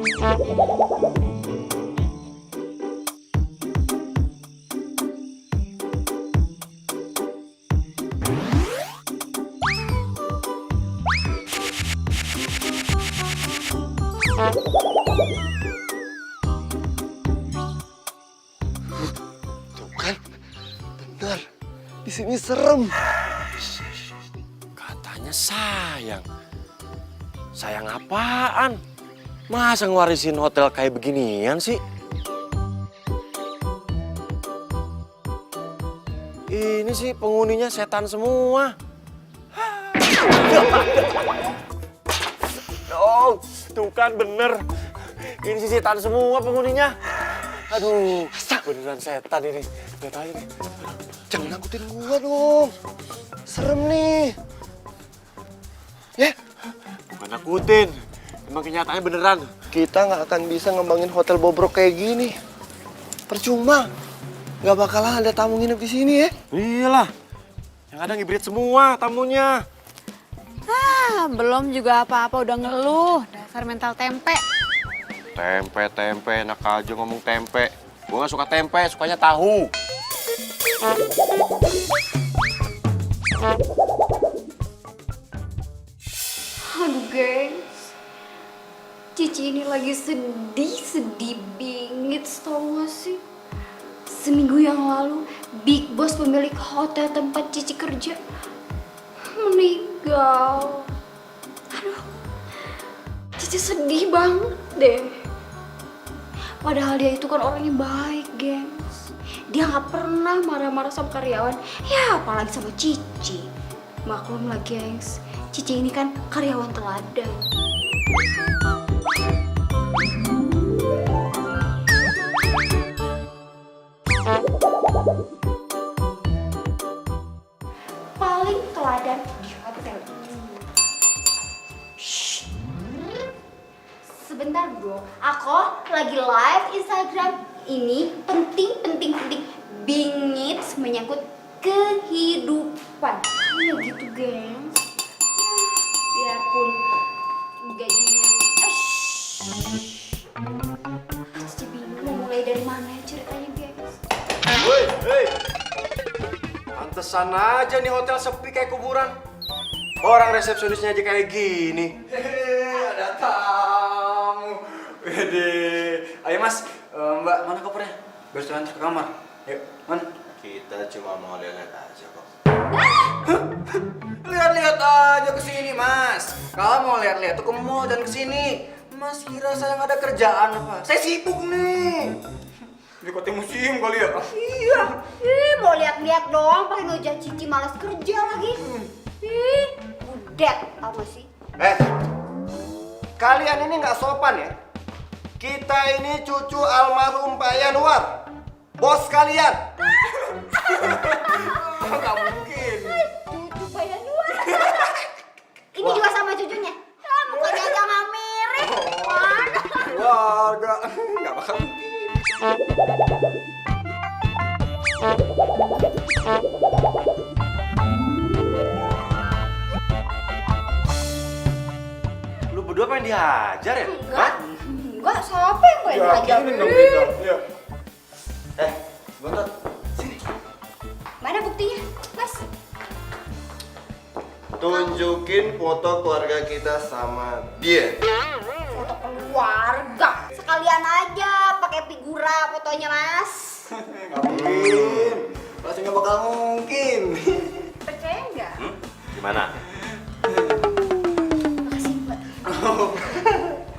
Tuh kan, benar. Di sini serem. Katanya sayang. Sayang apaan? Masa ngewarisin hotel kayak beginian sih? Ini sih penghuninya setan semua. Oh, tuh kan bener. Ini sih setan semua penghuninya. Aduh, beneran setan ini. Lihat aja nih. Jangan nakutin gua dong. Serem nih. Ya, Bukan nakutin. Emang kenyataannya beneran. kita nggak akan bisa ngembangin hotel bobrok kayak gini. Percuma. Nggak bakalan ada tamu nginep di sini ya. Iyalah. Yang ada ngibrit semua tamunya. Belum juga apa-apa udah ngeluh. Dasar mental tempe. Tempe, enak aja ngomong tempe. Gua nggak suka tempe, sukanya tahu. Aduh gengs, Cici ini lagi sedih bingit tau gak sih? Seminggu yang lalu, Big Boss pemilik hotel tempat Cici kerja meninggal. Aduh, Cici sedih banget deh. Padahal dia itu kan orangnya baik, gengs. Dia gak pernah marah-marah sama karyawan, ya apalagi sama Cici. Maklum lah, gengs. Cici ini kan karyawan teladan. Paling teladan di hotel ini. Shh. Sebentar bro, aku lagi live Instagram. Ini penting bingit menyangkut kehidupan. Ya gitu gengs. Biarpun gajinya Cici bingung mau mulai dari mana ya ceritanya guys. Hei, pantesan aja nih hotel sepi kayak kuburan. Orang resepsionisnya aja kayak gini. Hehehe, ada tamu. Wede. Ayo mas, mbak mana kopernya? Biar saya antar ke kamar. Yuk, mana? Kita cuma mau lihat aja kok. Lihat-lihat aja ke sini mas. Kalau mau lihat-lihat tuh ke mall dan ke sini. Mas kira saya nggak ada kerjaan apa? Saya sibuk nih. Di kota museum kali ya? Iya, mau lihat-lihat doang pakai ngejat Cici malas kerja lagi. Budet, tau gak sih? Kalian ini nggak sopan ya. Kita ini cucu almarhum Pak Yanuar. Bos kalian. Nggak mungkin. Cucu bayar dua. Ini juga sama cucunya. Mukanya aja nggak mirip. Warga, nggak bakal mungkin. Lu berdua pengen dihajar ya? Enggak, siapa yang mau diajar? Iya. Bontot, sini. Mana buktinya, Mas? Tunjukin foto keluarga kita sama dia. Foto keluarga. Sekalian aja pakai figura fotonya, Mas. Nggak mungkin. Pasti nggak bakal mungkin. Percaya nggak? Gimana? Makasih, Mbak.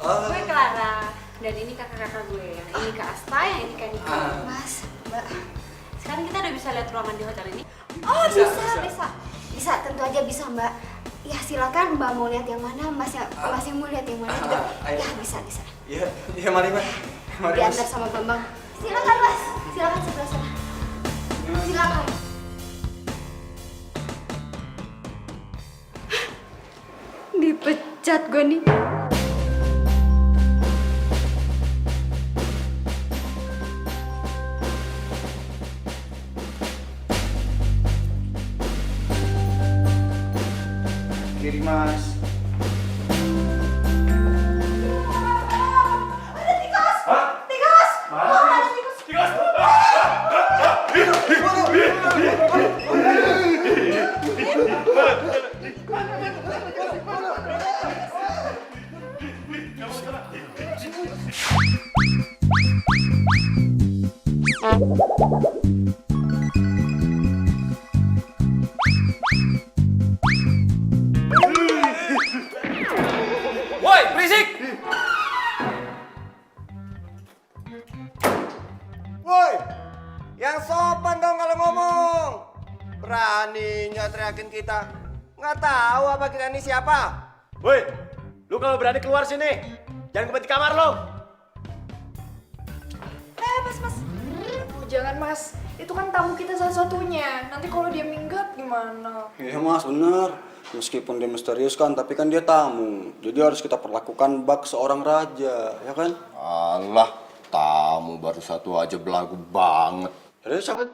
Gue Clara. Dan ini kakak-kakak gue. Yang ini Kak Asta, yang ini Kak Niko. Mas, Mbak. Sekarang kita udah bisa lihat ruangan di hotel ini. Oh, bisa, tentu aja bisa, Mbak. Ya silakan Mbak mau lihat yang mana, Mas yang mau lihat yang mana juga. Ayo. Ya bisa. Iya mari mas. Mari mas. Diantar sama Bambang. Silakan, Mas. Silakan sebelah sana. Silakan. Dipecat gue nih. Kiri mas. Woi, berisik! Woi, yang sopan dong kalau ngomong. Beraninya teriakin kita. Nggak tahu apa kita ini siapa. Woi, lu kalau berani keluar sini. Jangan kembali di kamar lo. Mas. Aduh, jangan mas. Itu kan tamu kita satu-satunya. Nanti kalau dia minggat gimana? Iya mas, bener. Meskipun dia misterius kan, tapi kan dia tamu. Jadi harus kita perlakukan bak seorang raja, ya kan? Alah, tamu baru satu aja belagu banget. Jadi siapa?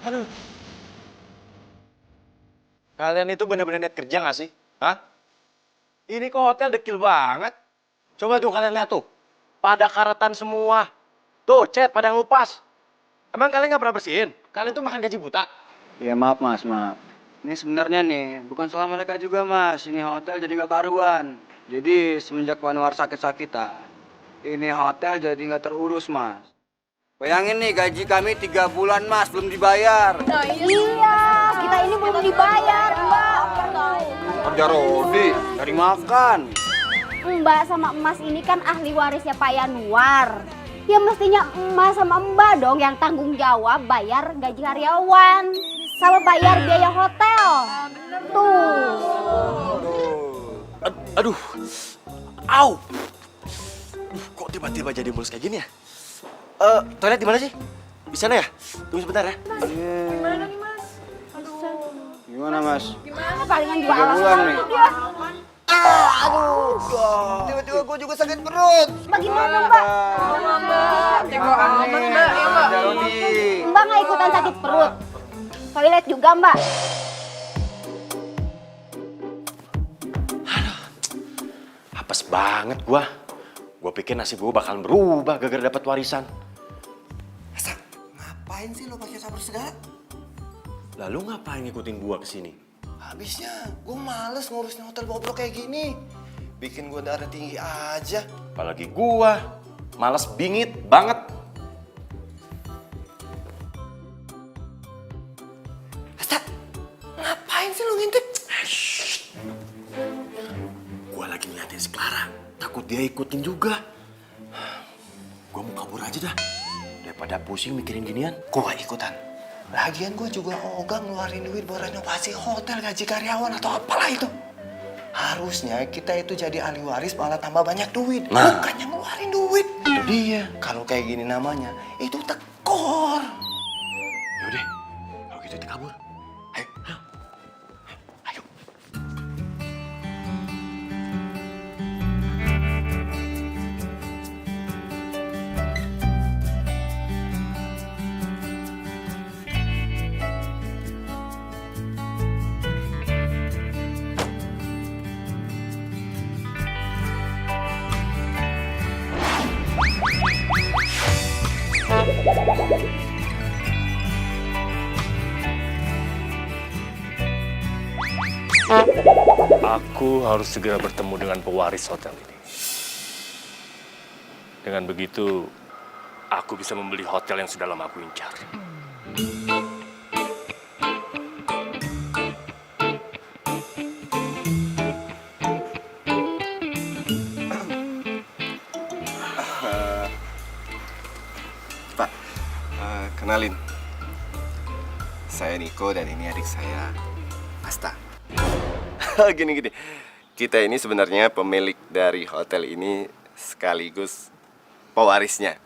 Aduh. Kalian itu bener-bener niat kerja gak sih? Hah? Ini kok hotel dekil banget. Coba tuh kalian lihat tuh. Pada karatan semua. Tuh, cat pada ngupas. Emang kalian gak pernah bersihin? Kalian tuh makan gaji buta. Ya maaf mas, maaf. Ini sebenarnya nih, bukan salah mereka juga mas. Ini hotel jadi gak karuan. Jadi semenjak Anwar sakit-sakitan, ini hotel jadi gak terurus mas. Bayangin nih, gaji kami 3 bulan mas, belum dibayar. Nah Iya, kita ini belum dibayar, Mbak. Kerja Rodi, cari makan. Mbak sama Emas ini kan ahli warisnya Pak Yanuar. Ya mestinya Emas sama Mbak dong yang tanggung jawab bayar gaji karyawan. Sama bayar biaya hotel. Tuh. Aduh. Au. Kok tiba-tiba jadi mulus kayak gini ya? Toilet di mana sih? Di sana ya? Tunggu sebentar ya. gimana nih mas? Gimana mas? Gimana palingan juga 3 bulan nih. dia. Tiba-tiba gue juga sakit perut. Mbak gimana Mbak? Mbak, jago amat mbak ya mbak. Kerja Rodi. Mbak nggak ikutan sakit perut. Toilet juga Mbak. Apes banget gua. Gua pikir nasib gua bakalan berubah gara-gara dapat warisan. Ngapain sih lo pakai sabar segala? Lalu ngapain ngikutin gua ke sini? Habisnya gue males ngurusin hotel bobrok kayak gini. Bikin gue darah tinggi aja. Apalagi gua. Males bingit banget. Asta, ngapain sih lo ngintip? Gua lagi ngeliatin si Clara. Takut dia ikutin juga. Gua mau kabur aja dah. Daripada pusing mikirin ginian. Gue gak ikutan. Lagian gue juga ogah ngeluarin duit buat renovasi hotel, gaji karyawan atau apalah itu. Harusnya kita itu jadi ahli waris malah tambah banyak duit. Nah. Bukannya ngeluarin duit. Itu dia. Kalau kayak gini namanya, itu tekor. Yaudah, kalau gitu kita kabur. Ayo, ayo. Aku harus segera bertemu dengan pewaris hotel ini. Dengan begitu, aku bisa membeli hotel yang sudah lama aku incar. Pak, kenalin. Saya Niko dan ini adik saya, Asta. Gini. Kita ini sebenarnya pemilik dari hotel ini sekaligus pewarisnya.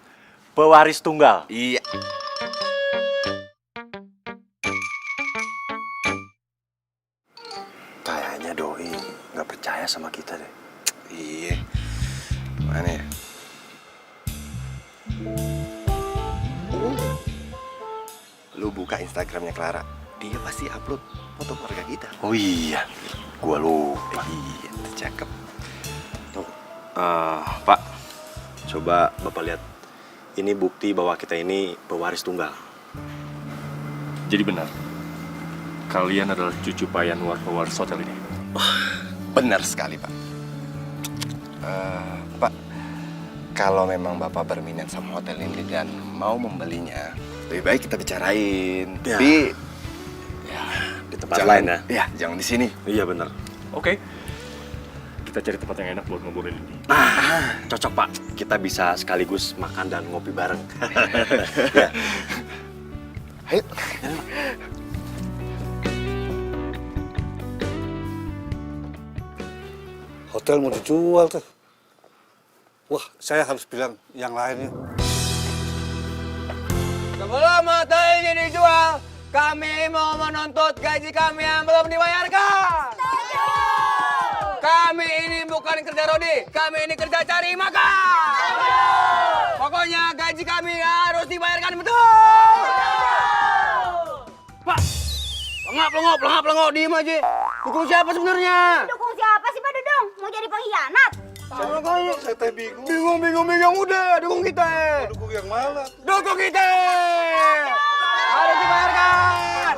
Pewaris tunggal. Iya. Kayaknya Doi nggak percaya sama kita deh. Iya. Mana ya? Lu buka Instagramnya Clara. Dia pasti upload foto keluarga kita. Oh iya, gua lupa. Iya, cakep. Tuh, Pak, coba Bapak lihat. Ini bukti bahwa kita ini pewaris tunggal. Jadi benar, kalian adalah cucu Pak Yanuar pewaris hotel ini. Benar sekali, Pak. Pak, kalau memang Bapak berminat sama hotel ini dan mau membelinya, lebih baik kita bicarain. Ya. Tapi Di tempat lain ya. Ya, jangan di sini. Iya benar. Oke. Kita cari tempat yang enak buat ngobrolin ini. Cocok Pak. Kita bisa sekaligus makan dan ngopi bareng. Ya. Ayo. Hotel mau dijual tuh. Wah, saya harus bilang yang lainnya. Sebelum hotel ini dijual, kami mau menuntut gaji kami yang belum dibayarkan. Kami ini bukan kerja rodi, kami ini kerja cari makan. Pokoknya gaji kami harus dibayarkan betul. Pak, pelengok, diem aja. Dukung siapa sebenarnya? Dukung siapa sih Pak Dudung? Mau jadi pengkhianat? Saya teh bingung. Bingung, udah dukung kita. Dukung yang mana? Dukung kita. Harus dibayarkan.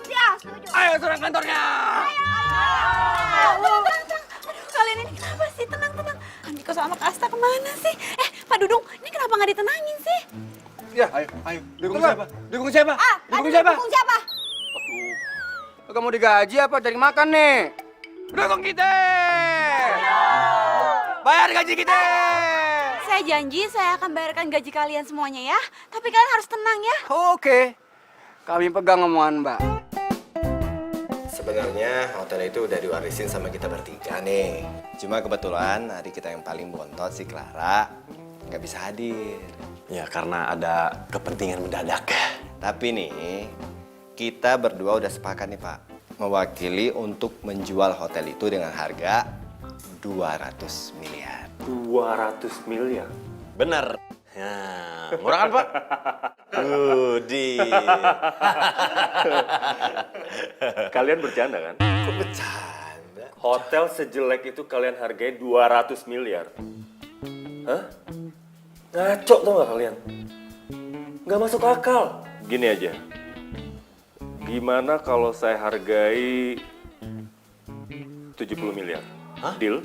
Ya, setuju. Ayo serang kantornya. Aduh, kalian ini kenapa sih? Tenang. Andiko sama Kak Asta kemana sih? Pak Dudung, ini kenapa nggak ditenangin sih? Ya, ayo. Dukung siapa? Dukung siapa? Pak Dukung Dudung siapa? dukung siapa? Kamu digaji apa cari makan nih? Dukung kita. Bayar gaji kita. Saya janji saya akan bayarkan gaji kalian semuanya ya. Tapi kalian harus tenang ya. Oke. Kami pegang omongan Mbak. Sebenarnya hotel itu udah diwarisin sama kita bertiga nih. Cuma kebetulan adik kita yang paling bontot si Clara nggak bisa hadir. Ya karena ada kepentingan mendadak. Tapi nih, kita berdua udah sepakat nih Pak, mewakili untuk menjual hotel itu dengan harga 200 miliar. 200 miliar. Bener. Ya, murah kan Pak? Di. Kalian bercanda kan? Kok bercanda? Hotel sejelek itu kalian hargai 200 miliar. Hah? Ngaco tau gak kalian? Gak masuk akal. Gini aja. Gimana kalau saya hargai 70 miliar? Hah? Deal?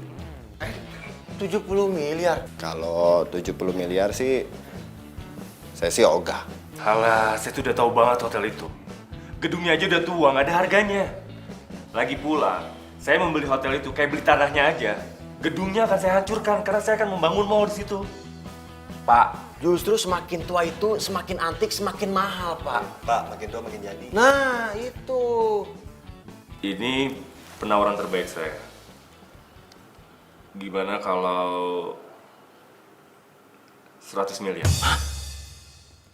70 miliar. Kalau 70 miliar sih, saya sih ogah. Halah, saya tuh udah tahu banget hotel itu. Gedungnya aja udah tua, nggak ada harganya. Lagi pula, saya membeli hotel itu kayak beli tanahnya aja. Gedungnya akan saya hancurkan karena saya akan membangun mall di situ. Pak, justru semakin tua itu semakin antik, semakin mahal Pak. Pak, makin tua makin jadi. Nah, itu. Ini penawaran terbaik saya. Gimana kalau 100 miliar?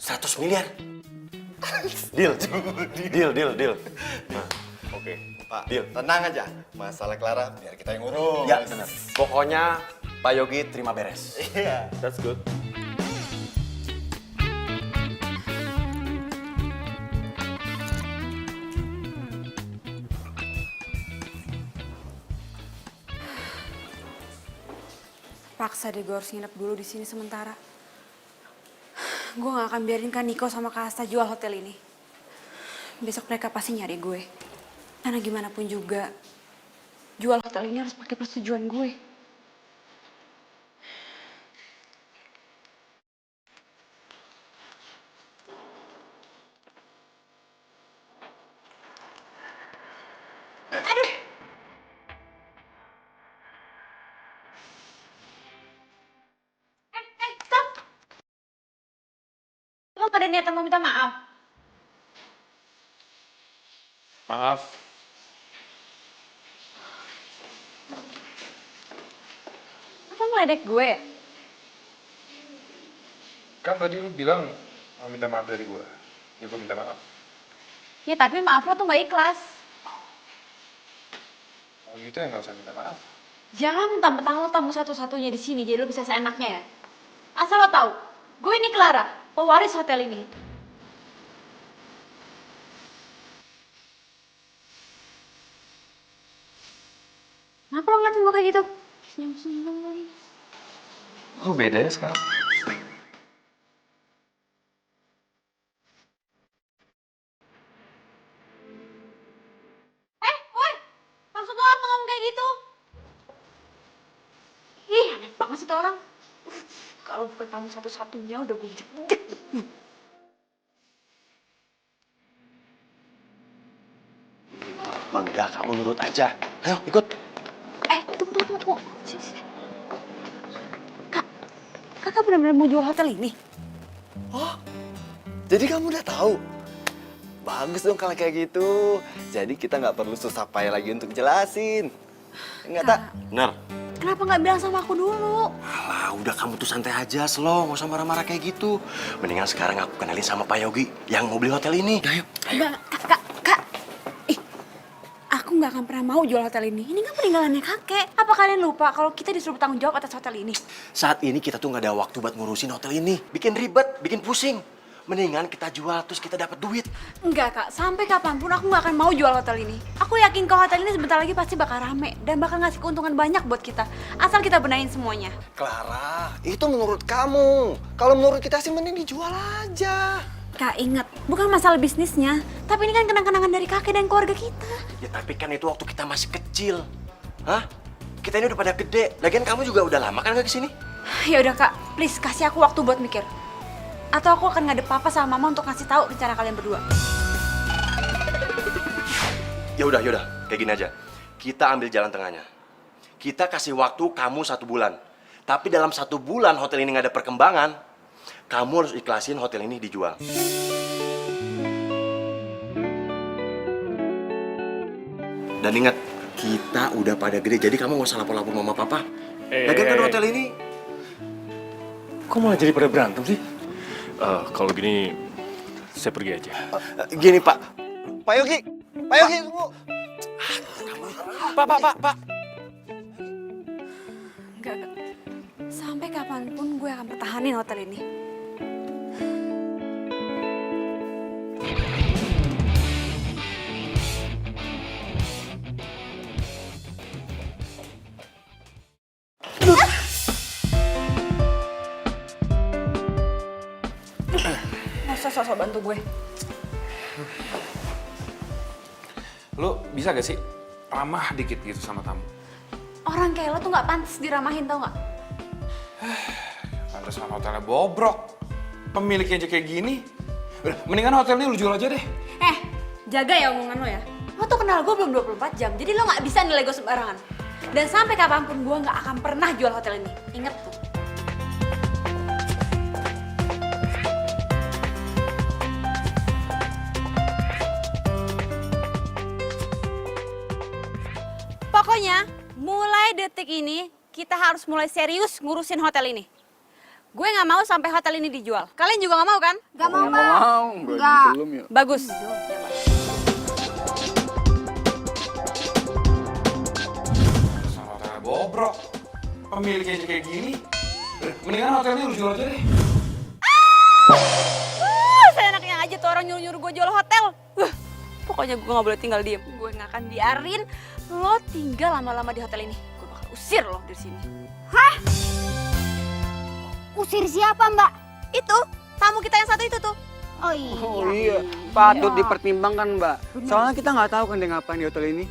100 miliar? Deal. Deal. Nah, Oke. Pak, tenang aja. Masalah Clara, biar kita yang urus. ya benar. Pokoknya Pak Yogi terima beres. Iya. That's good. Paksa deh gue harus nginep dulu di sini sementara. Gue gak akan biarin kan Niko sama Kak Asta jual hotel ini. Besok mereka pasti nyari gue. Karena gimana pun juga, jual hotel ini harus pakai persetujuan gue. Lo gak ada niatan mau minta maaf? Maaf. Apa ngeledek gue? Kan tadi lu bilang mau minta maaf dari gue. Ya gue minta maaf. Ya tapi maaf lo tuh gak ikhlas. Kalau gitu ya nggak usah minta maaf. Jangan mentang-mentang lo tamu satu-satunya di sini, jadi lo bisa seenaknya ya. Asal lo tahu, gue ini Clara, pewaris hotel ini. Kenapa lo ngeliatin gue kayak gitu? Senyum-senyum lagi. Oh beda ya sekarang. tuh orang. Kalau bukan kamu satu-satunya udah gue jedek. Enggak, kamu nurut aja. Ayo, ikut. Tunggu. Sini. Kak, kakak benar-benar mau jual hotel ini? Oh, jadi kamu udah tahu? Bagus dong kalau kayak gitu. Jadi kita nggak perlu susah payah lagi untuk jelasin. Enggak, tak? Bener. Kenapa nggak bilang sama aku dulu? Alah, udah kamu tuh santai aja, slow. Nggak usah marah-marah kayak gitu. Mendingan sekarang aku kenalin sama Pak Yogi yang mau beli hotel ini. Ayo. Enggak, Kak. Aku nggak akan pernah mau jual hotel ini. Ini kan peninggalannya kakek. Apa kalian lupa kalau kita disuruh bertanggung jawab atas hotel ini? Saat ini kita tuh nggak ada waktu buat ngurusin hotel ini. Bikin ribet, bikin pusing. Mendingan kita jual terus kita dapat duit. Enggak, Kak. Sampai kapanpun aku nggak akan mau jual hotel ini. Aku yakin kalau hotel ini sebentar lagi pasti bakal rame dan bakal ngasih keuntungan banyak buat kita. Asal kita benahin semuanya. Clara, itu menurut kamu. Kalau menurut kita sih mending dijual aja. Kak, ingat, bukan masalah bisnisnya, tapi ini kan kenang-kenangan dari kakek dan keluarga kita. Ya tapi kan itu waktu kita masih kecil. Hah? Kita ini udah pada gede. Lagian kamu juga udah lama kan nggak kesini? Ya udah, Kak, please kasih aku waktu buat mikir. Atau aku akan ngadep papa sama mama untuk ngasih tahu rencana kalian berdua. Ya udah, kayak gini aja. Kita ambil jalan tengahnya. Kita kasih waktu kamu 1 bulan. Tapi dalam 1 bulan hotel ini nggak ada perkembangan, kamu harus ikhlasin hotel ini dijual. Dan ingat, kita udah pada gede, jadi kamu nggak usah lapor-lapor mama papa. Lagian kan hotel ini. Kok malah jadi pada berantem sih? Kalau gini, saya pergi aja. Gini, Pak. Pak Yogi, tunggu. Pak. Enggak. Sampai kapanpun gue akan pertahanin hotel ini. Sosok bantu gue. Lo bisa gak sih ramah dikit gitu sama tamu? Orang kayak lo tuh nggak pantas diramahin, tau nggak? Pantes sama hotelnya bobrok. Pemiliknya aja kayak gini. Udah, mendingan hotelnya lu jual aja deh. Jaga ya omongan lo ya. Lo tuh kenal gue belum 24 jam, jadi lo nggak bisa nilai gue sembarangan. Dan sampai kapanpun gue nggak akan pernah jual hotel ini. Ingat tuh. Pokoknya, mulai detik ini, kita harus mulai serius ngurusin hotel ini. Gue nggak mau sampai hotel ini dijual. Kalian juga nggak mau kan? Gak mau, Mbak. Enggak. Bagus. Sama hotelnya bobrok. Pemiliknya aja kayak gini. Udah, mendingan hotelnya lu jual aja deh. Seenaknya aja tuh orang nyuruh-nyuruh gue jual hotel. Pokoknya gue nggak boleh tinggal diem. Gue nggak akan biarin lo tinggal lama-lama di hotel ini. Gue bakal usir lo dari sini. Hah? Usir siapa, Mbak? Itu, tamu kita yang satu itu tuh. Oh iya. Oh iya, patut dipertimbangkan, Mbak. Soalnya kita nggak tahu kan dia ngapain di hotel ini.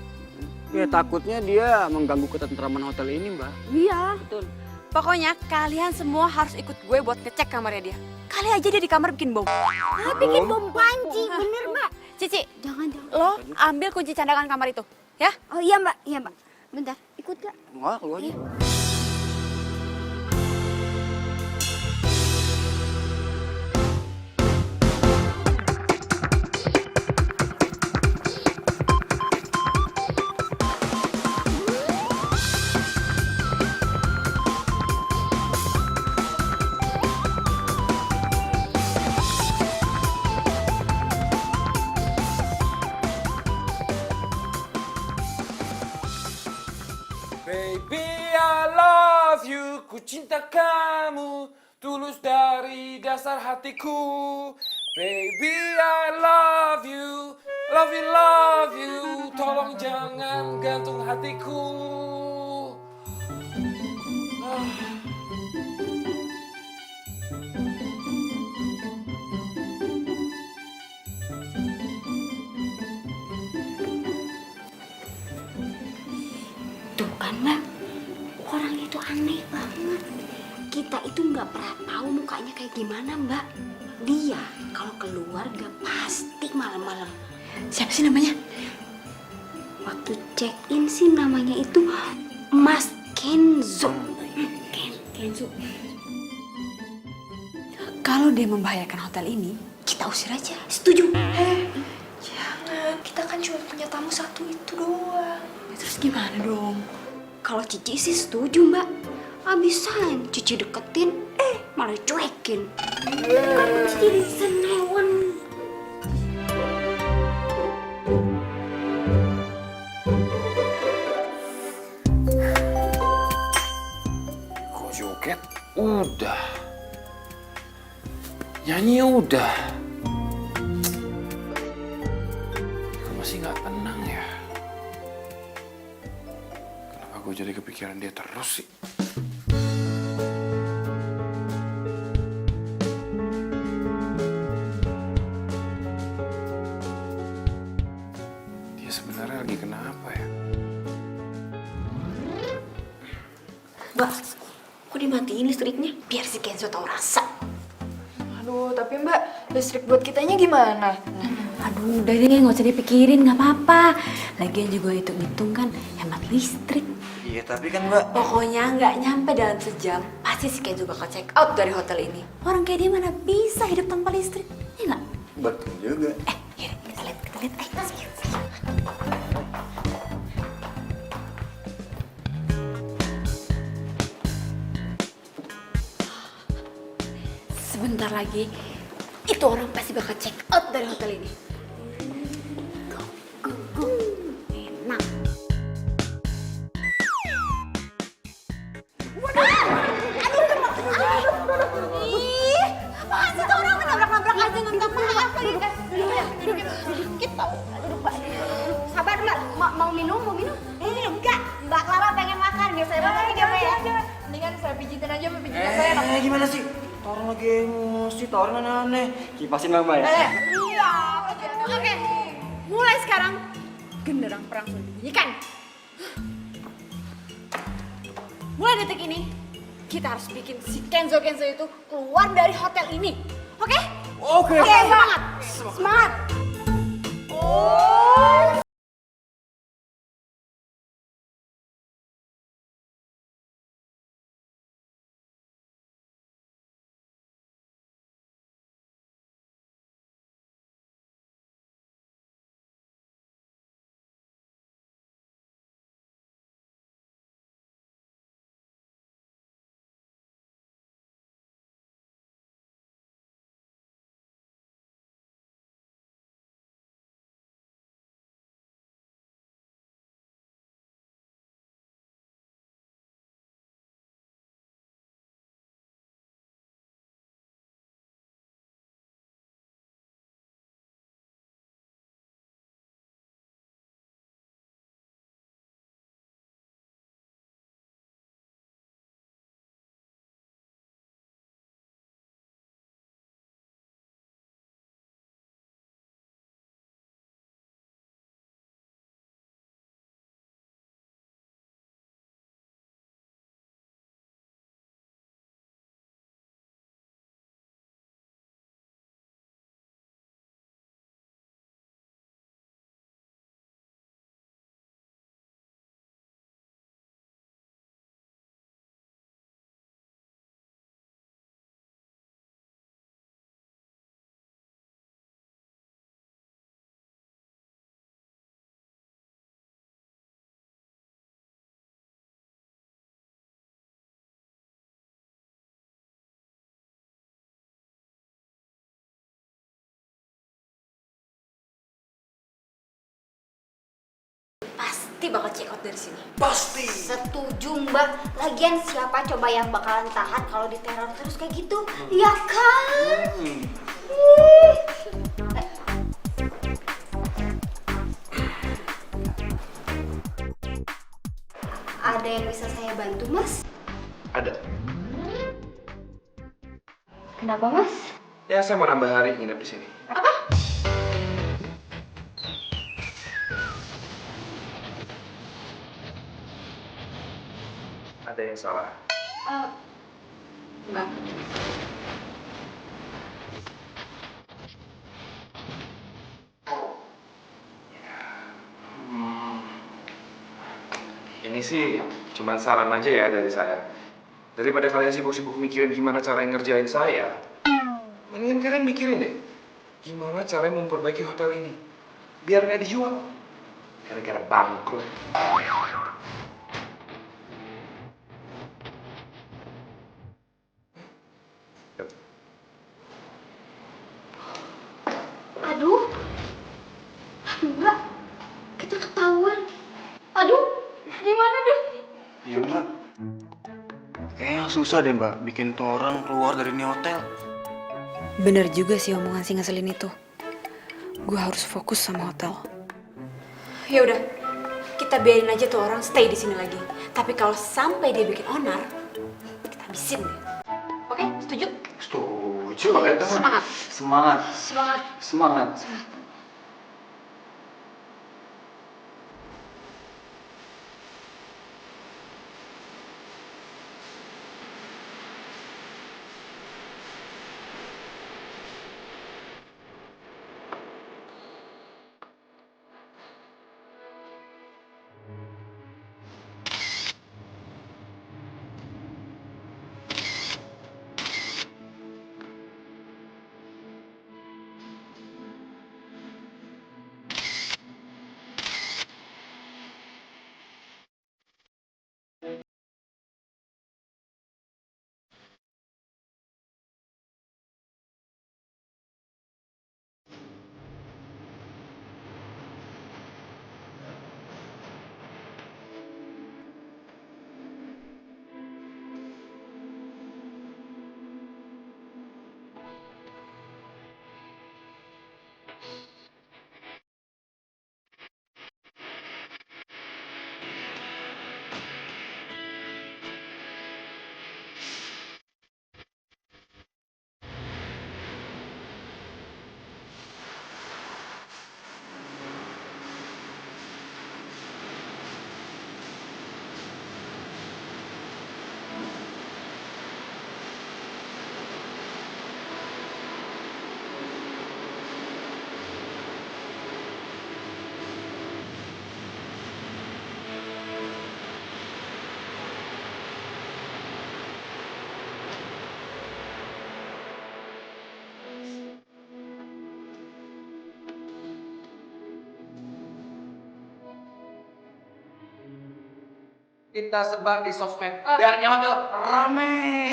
Ya takutnya dia mengganggu ketentraman hotel ini, Mbak. Iya. Betul. Pokoknya kalian semua harus ikut gue buat ngecek kamarnya dia. Kali aja dia di kamar bikin bom. Ah, bikin bom panci, bener, Mbak. Cici, Jangan. lo ambil kunci cadangan kamar itu, ya? Oh iya, Mbak. Iya, Mbak. Bentar, ikut gak? Enggak, lu aja. Baby, I love you, ku cinta kamu, tulus dari dasar hatiku. Baby, I love you, love you, tolong jangan gantung hatiku. Tuh kan, Mbak. Orang itu aneh banget. kita itu nggak pernah tahu mukanya kayak gimana, Mbak. Dia kalau keluar gak pasti malam-malam. Siapa sih namanya? Waktu check in sih namanya itu Mas Kenzo. Kenzo. Kalau dia membahayakan hotel ini, Kita usir aja. Setuju? Jangan, kita kan cuma punya tamu satu itu doang. ya terus gimana dong? Kalau Cici sih setuju, Mbak. Abisan Cici deketin, malah cuekin. Kan Cici jadi senewan. Kok joget? Udah. Nyanyi udah. Kok masih nggak tenang ya? Kenapa gue jadi kepikiran dia terus sih? Dia sebenarnya lagi kenapa ya? Mbak, kok dimatiin listriknya? Biar si Kenzo tahu rasa. Aduh, tapi Mbak, listrik buat kitanya gimana? Aduh, udah deh, nggak usah dipikirin, nggak apa-apa. Lagian juga hitung-hitung kan hemat listrik. Iya, tapi kan Mbak, Pokoknya nggak nyampe dalam sejam, pasti si Kenzo bakal check out dari hotel ini. Orang kayak dia mana bisa hidup tanpa listrik, ya nggak? betul juga. Yaudah, kita lihat. Sebentar lagi, itu orang pasti bakal check out dari hotel ini. Enak. Ih, apaan sih tuh orang nabrak-nabrak aja nggak maaf lagi kan? Dikit tau, duduk Mbak. Sabar, Mbak. Mau minum? Enggak. Mbak Clara pengen makan. Biar saya makan aja, Mbak ya. Mendingan saya pijitin aja, Mbak. Pijitin saya enak. Gimana sih? Orang lagi emosi, orang aneh-aneh. Kipasin Mbak ya. Iya, oke. Mulai sekarang, genderang perang sudah dibunyikan. Mulai detik ini, kita harus bikin si Kenzo itu keluar dari hotel ini. Oke? Oke. Oke, semangat. Semangat. Pasti bakal check out dari sini. Pasti. Setuju, Mbak. Lagian siapa coba yang bakalan tahan kalau diteror terus kayak gitu? Ya kan? Ada yang bisa saya bantu, Mas? Ada. Kenapa, Mas? Ya, saya mau nambah hari nginep di sini. Ada yang salah. Enggak. Ini sih cuma saran aja ya dari saya. Daripada kalian sibuk-sibuk mikirin gimana cara ngerjain saya, mendingan kalian mikirin deh, gimana cara memperbaiki hotel ini biar nggak dijual. Gara-gara bangkrut. Aduh. Aduh, Mbak. Kita ketahuan. Aduh, gimana dong? Iya mbak. Kayaknya susah deh mbak bikin tuh orang keluar dari ini hotel. Bener juga sih omongan si ngeselin itu. Gue harus fokus sama hotel. Ya udah, kita biarin aja tuh orang stay di sini lagi. Tapi kalau sampai dia bikin onar, kita habisin deh. Oke, setuju? Setuju. Itu Semangat. Semangat, Semangat. semangat. Kita sebar di sosmed biar hotel rame.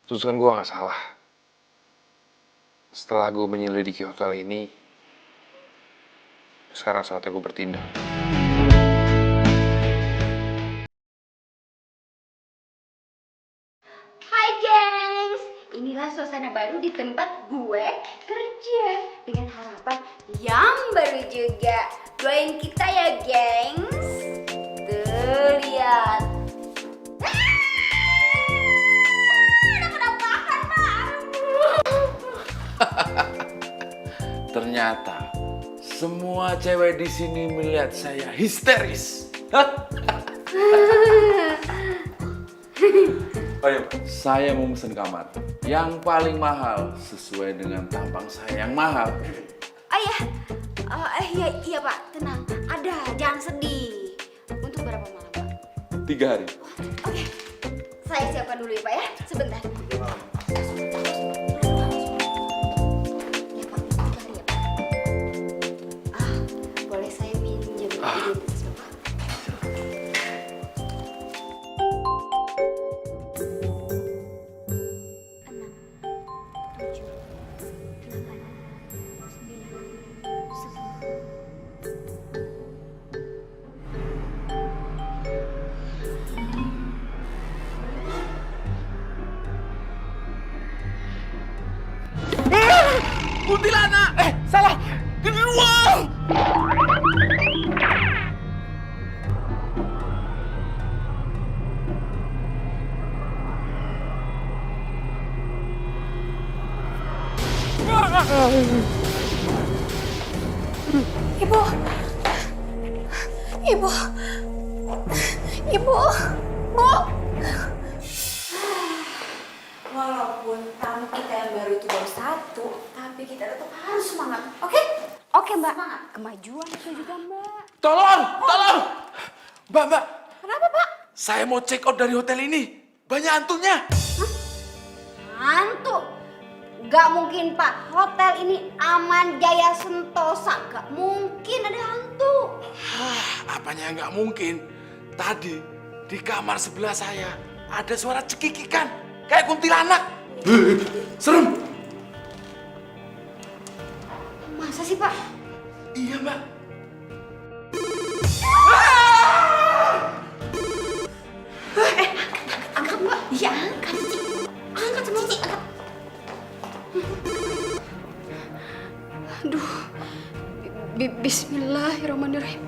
Terus kan gue nggak salah. Setelah gue menyelidiki hotel ini, sekarang saatnya gue bertindak. Hai gengs, inilah suasana baru di tempat gue kerja dengan harapan yang baru juga. Doain kita ya gengs. Tuh lihat. Udah penampakan baru. Ternyata semua cewek di sini melihat saya histeris. Oh iya, saya mau pesen kamar yang paling mahal sesuai dengan tampang saya yang mahal. Oh iya, iya Pak, tenang. Ada, jangan sedih. Untuk berapa malam Pak? 3 hari. Oke, saya siapkan dulu ya Pak ya, sebentar. Ya Pak, bentar ya Pak. Boleh saya minjem identitas Bapak? Kuntilanak! Salah! Wow! Ibu. Ibu. Ibu. Bu. Walaupun tamu kita yang baru itu baru satu, tapi kita tetap harus semangat, oke? Oke mbak, kemajuan itu juga mbak. Tolong! Mbak. Kenapa pak? Saya mau check out dari hotel ini. Banyak hantunya. Hantu? Gak mungkin pak, hotel ini Aman Jaya Sentosa, gak mungkin ada hantu. Apanya nggak mungkin? Tadi di kamar sebelah saya ada suara cekikikan kayak kuntilanak. Serem. Masa sih pak? Iya mbak. Angkat mbak. Iya angkat. Angkat sama Cici, angkat. Aduh. Bismillahirrahmanirrahim.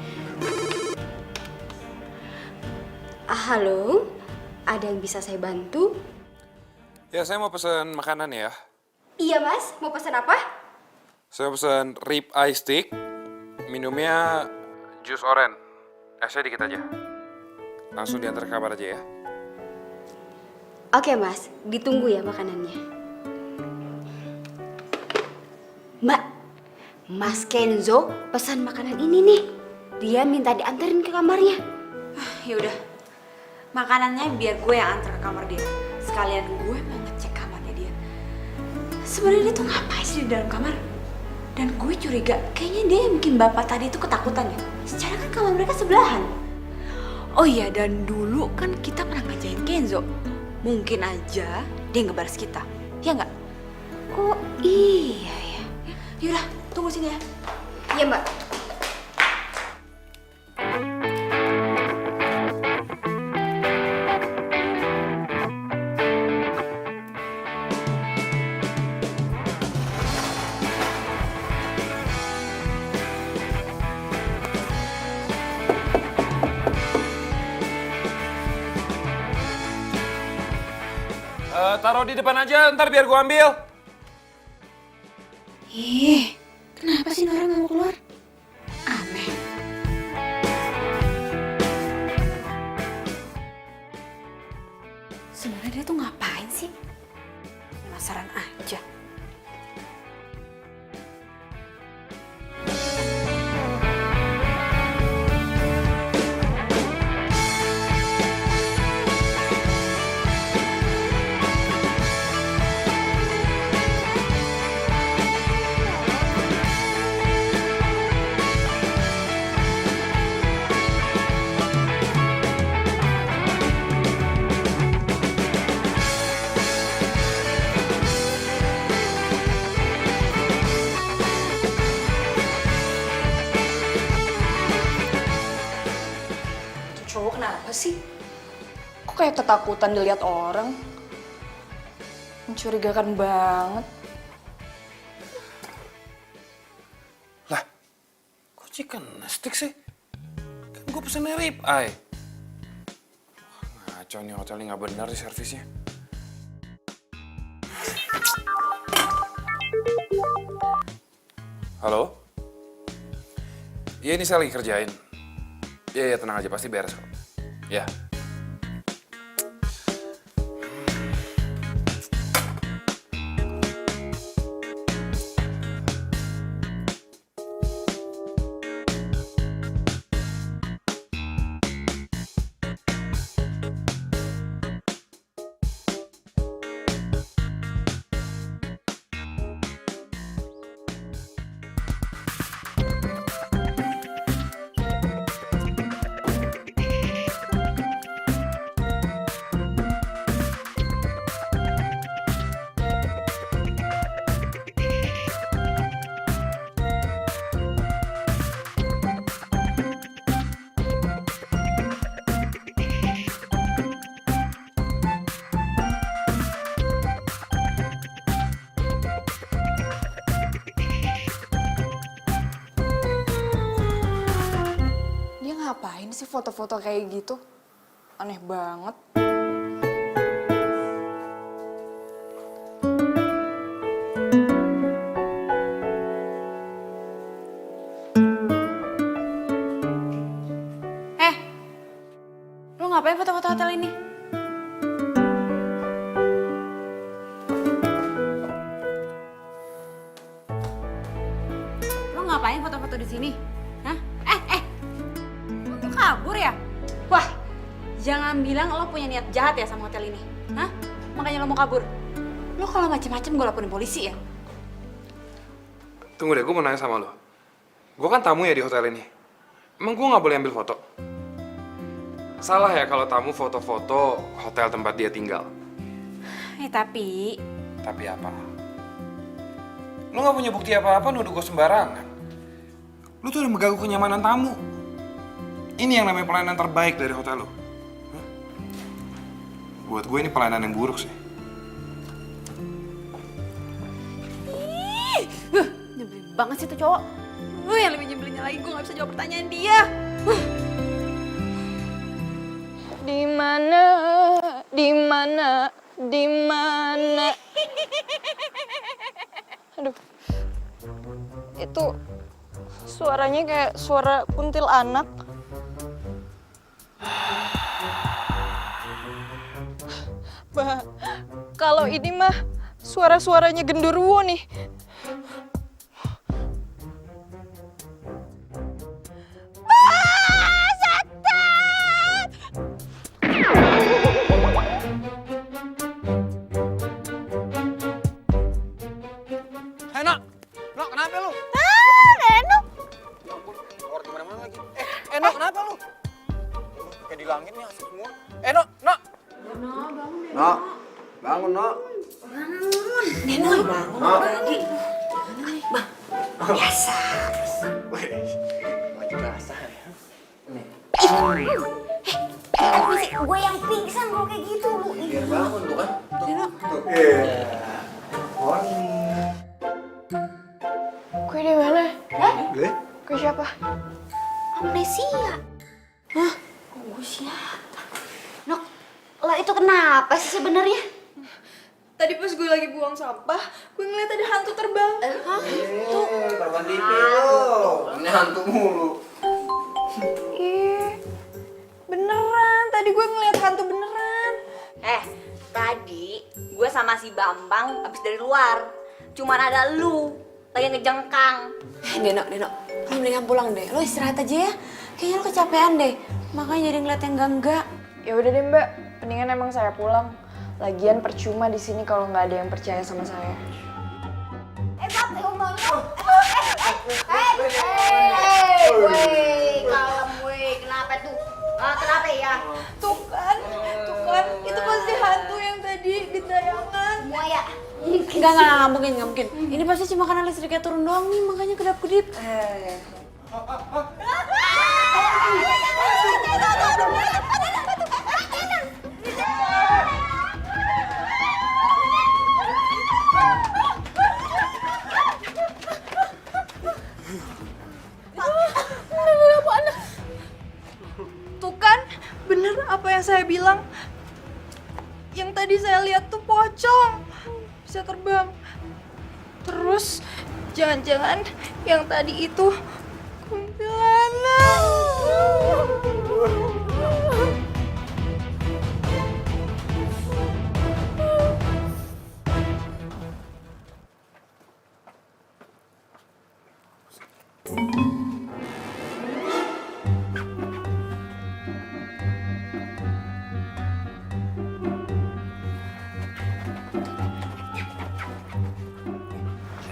Halo, ada yang bisa saya bantu? Ya, saya mau pesan makanan ya. Iya mas, mau pesan apa? Saya pesan rib eye steak, minumnya jus oren. Esnya dikit aja. Langsung diantar ke kamar aja ya. Oke mas, ditunggu ya makanannya. Mbak, Mas Kenzo pesan makanan ini nih. Dia minta diantarin ke kamarnya. Yaudah, makanannya biar gue yang antar ke kamar dia. Sekalian gue mau ngecek kamarnya dia. Sebenarnya dia tuh ngapain sih di dalam kamar? Dan gue curiga, kayaknya dia yang bikin bapak tadi itu ketakutan ya. Secara kan kamar mereka sebelahan. Oh iya, dan dulu kan kita pernah ngajain Kenzo. Mungkin aja dia ngebalas kita, ya nggak? Oh iya ya. Yaudah, tunggu sini ya. Iya mbak. Taruh di depan aja, ntar biar gua ambil. Ih, kenapa sih Nora nggak mau keluar? Aneh. Sebenarnya dia tuh ngapain sih? Penasaran aja. Cowok kenapa sih? Kok kayak ketakutan dilihat orang? Mencurigakan banget. Lah, kok chicken stick sih? Kan gue pesennya rib eye. Wah, ngaco nih hotel ini nggak benar sih servisnya. Halo? Iya, ini saya lagi kerjain. Iya, tenang aja, pasti beres kok. Ya. Dia ngapain sih foto-foto kayak gitu? Aneh banget. Lo ngapain foto-foto hotel ini? Lo ngapain foto-foto di sini? Hah? Lo mau kabur ya? Wah, jangan bilang lo punya niat jahat ya sama hotel ini. Hah? Makanya lo mau kabur. Lo kalau macem-macem gue laporin polisi ya. Tunggu deh, gue mau nanya sama lo. Gue kan tamu ya di hotel ini. Emang gue nggak boleh ambil foto? Salah ya kalau tamu foto-foto hotel tempat dia tinggal? Tapi... Tapi apa? Lo nggak punya bukti apa-apa nuduh gue sembarangan. Lo tuh udah mengganggu kenyamanan tamu. Ini yang namanya pelayanan terbaik dari hotel lo. Hah? Buat gue ini pelayanan yang buruk sih. Nyebelin banget sih tuh cowok. Yang lebih nyebelinnya lagi gue gak bisa jawab pertanyaan dia. Di mana? Aduh. Itu suaranya kayak suara kuntilanak. Bah, kalau ini mah suara-suaranya genderuwo nih. Nok, kenapa lu? Neno. Orang gimana-mana lagi. Nok, kenapa lu? Kayak di langit nih asik semua. Nok. Nok, bangun, Nok. Neno, bangun lagi. Biasa. Baju basah ya. Masih gue yang pingsan kalau kayak gitu lu. Biar bangun tuh kan. Neno. Kue di mana? Gue? Kue siapa? Amnesia. Hah? Oh, siapa? Nok, lo itu kenapa sih sebenarnya? Tadi pas gue lagi buang sampah, gue ngeliat ada hantu terbang. Hah? Korban TV lo. Ini hantu mulu. Ih, beneran. Tadi gue ngeliat hantu beneran. Tadi gue sama si Bambang abis dari luar. Cuman ada lu lagi ngejengkang. Neno, lo mendingan pulang deh. Lo istirahat aja ya. Kayaknya lo kecapean deh. Makanya jadi ngeliat yang enggak. Ya udah deh Mbak, mendingan emang saya pulang. Lagian percuma di sini kalau nggak ada yang percaya sama saya. Kalem weh, kenapa tuh? Kenapa ya? Tuh kan, itu pasti hantu yang tadi di tayangan. Semua ya? Enggak mungkin. Ini pasti cuma karena listriknya turun doang nih, makanya kedap-kedip. Tuh kan, bener apa yang saya bilang. Yang tadi saya lihat tuh pocong. Bisa terbang. Terus, jangan-jangan yang tadi itu kuntilanak.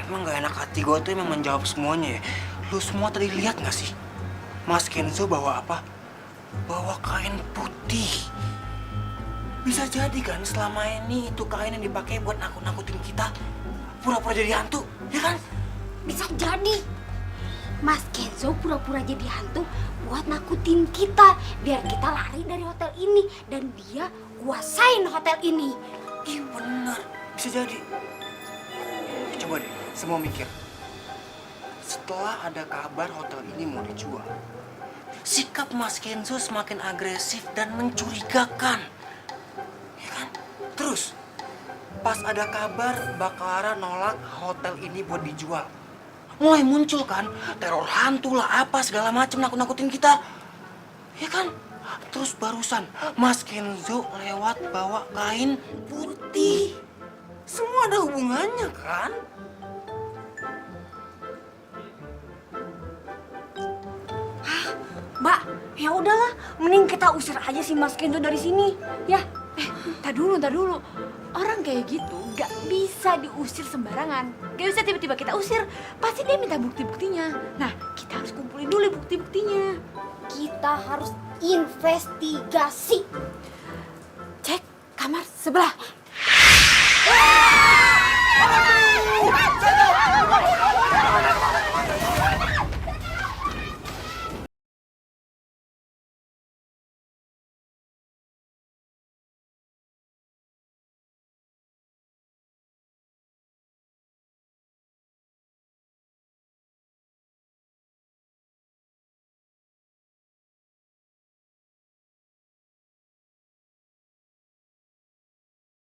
Emang gak enak hati gue tuh emang menjawab semuanya ya. Lu semua tadi lihat gak sih? Mas Kenzo bawa apa? Bawa kain putih. Bisa jadi kan selama ini itu kain yang dipakai buat nakut-nakutin kita. Pura-pura jadi hantu, ya kan? Bisa jadi. Mas Kenzo pura-pura jadi hantu buat nakutin kita. Biar kita lari dari hotel ini. Dan dia kuasain hotel ini. Ih bener, bisa jadi. Coba deh, semua mikir. Setelah ada kabar hotel ini mau dijual, sikap Mas Kenzo semakin agresif dan mencurigakan. Ya kan? Terus, pas ada kabar Baklara nolak hotel ini buat dijual, mulai muncul kan teror hantu lah apa segala macem nakut-nakutin kita. Ya kan? Terus barusan Mas Kenzo lewat bawa kain putih. Semua ada hubungannya kan? Mbak, ya udahlah, mending kita usir aja si Mas Kenzo dari sini, ya. Tar dulu. Orang kayak gitu gak bisa diusir sembarangan. Gak bisa tiba-tiba kita usir. Pasti dia minta bukti-buktinya. Nah, kita harus kumpulin dulu bukti-buktinya. Kita harus investigasi. Cek kamar sebelah.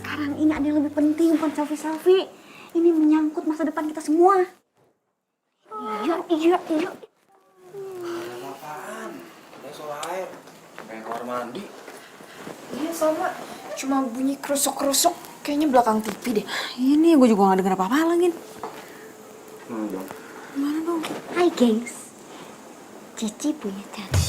Sekarang ini ada yang lebih penting, bukan selfie-selfie. Ini menyangkut masa depan kita semua. Iya. Apaan? Udah soal air. Kayak kamar mandi. Iya sama, cuma bunyi kerusuk-kerusuk. Kayaknya belakang TV deh. Ini gue juga gak denger apa-apa lagi. Gimana dong? Hai gengs, Cici punya cara.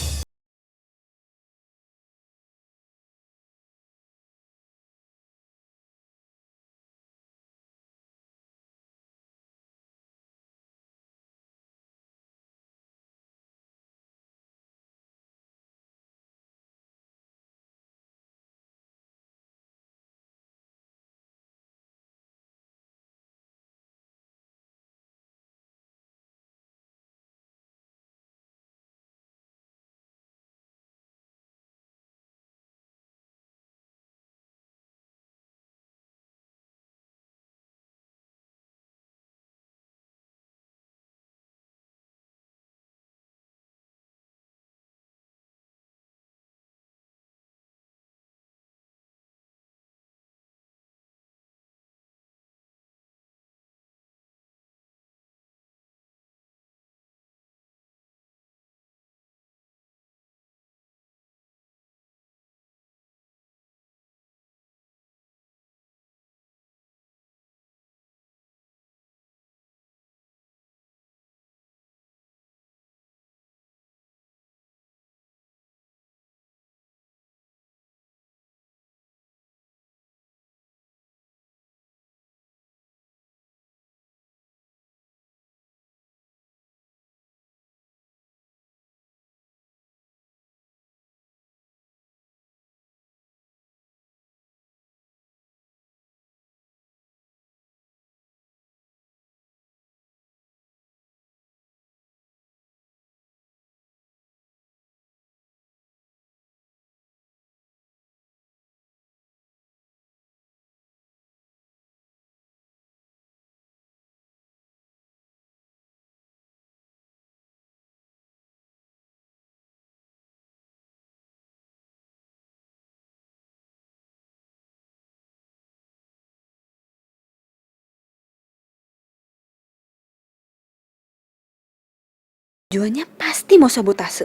Tujuannya pasti mau sabotase.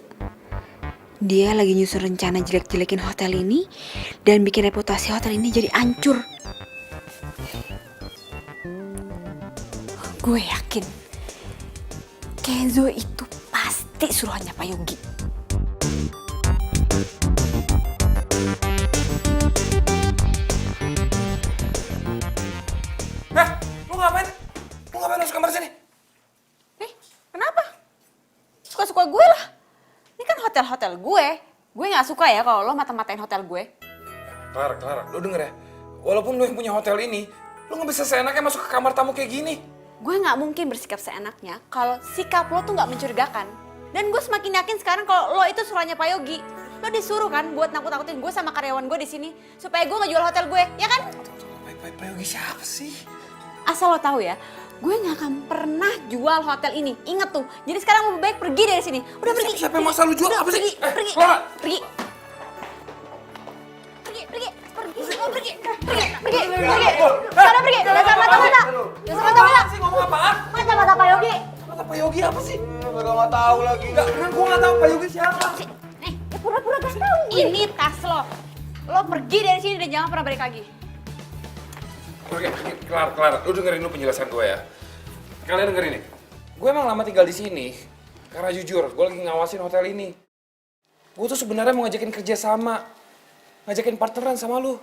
Dia lagi nyusun rencana jelek-jelekin hotel ini dan bikin reputasi hotel ini jadi hancur. Gue yakin Kenzo itu pasti suruhannya Pak Yogi. Lu ngapain? Lu ngapain masuk kamar sini? Kenapa? Suka-suka gue lah. Ini kan hotel-hotel gue. Gue gak suka ya kalau lo mata-matain hotel gue. Clara, lu denger ya? Walaupun lu yang punya hotel ini, lu gak bisa seenaknya masuk ke kamar tamu kayak gini. Gue gak mungkin bersikap seenaknya kalau sikap lo tuh gak mencurigakan. Dan gue semakin yakin sekarang kalau lo itu suruhannya Pak Yogi. Lo disuruh kan buat nakut-nakutin gue sama karyawan gue di sini supaya gue nggak jual hotel gue, ya kan? Pak Yogi siapa sih? Asal lo tahu ya, gue nggak akan pernah jual hotel ini. Ingat tuh. Jadi sekarang lebih baik pergi dari sini. Udah pergi. Siapa yang masa lu jual? Udah, Apa sih? Pergi. Clara! Pergi. Sana pergi. Dasar mata-mata. Sih ngomong apaan? Mata-mata Pak Yogi. Mata Pak Yogi apa sih? Gak tahu lagi. Gak, gua gak tahu Pak Yogi siapa. Pura pura-pura gak tahu. Ini tas lo. Lo pergi dari sini dan jangan pernah balik lagi. Oke, kelar. Lu dengerin dulu penjelasan gue ya. Kalian dengerin nih. Gue emang lama tinggal di sini karena jujur, gue lagi ngawasin hotel ini. Gue tuh sebenarnya mau ngajakin kerja sama, ngajakin partneran sama lu.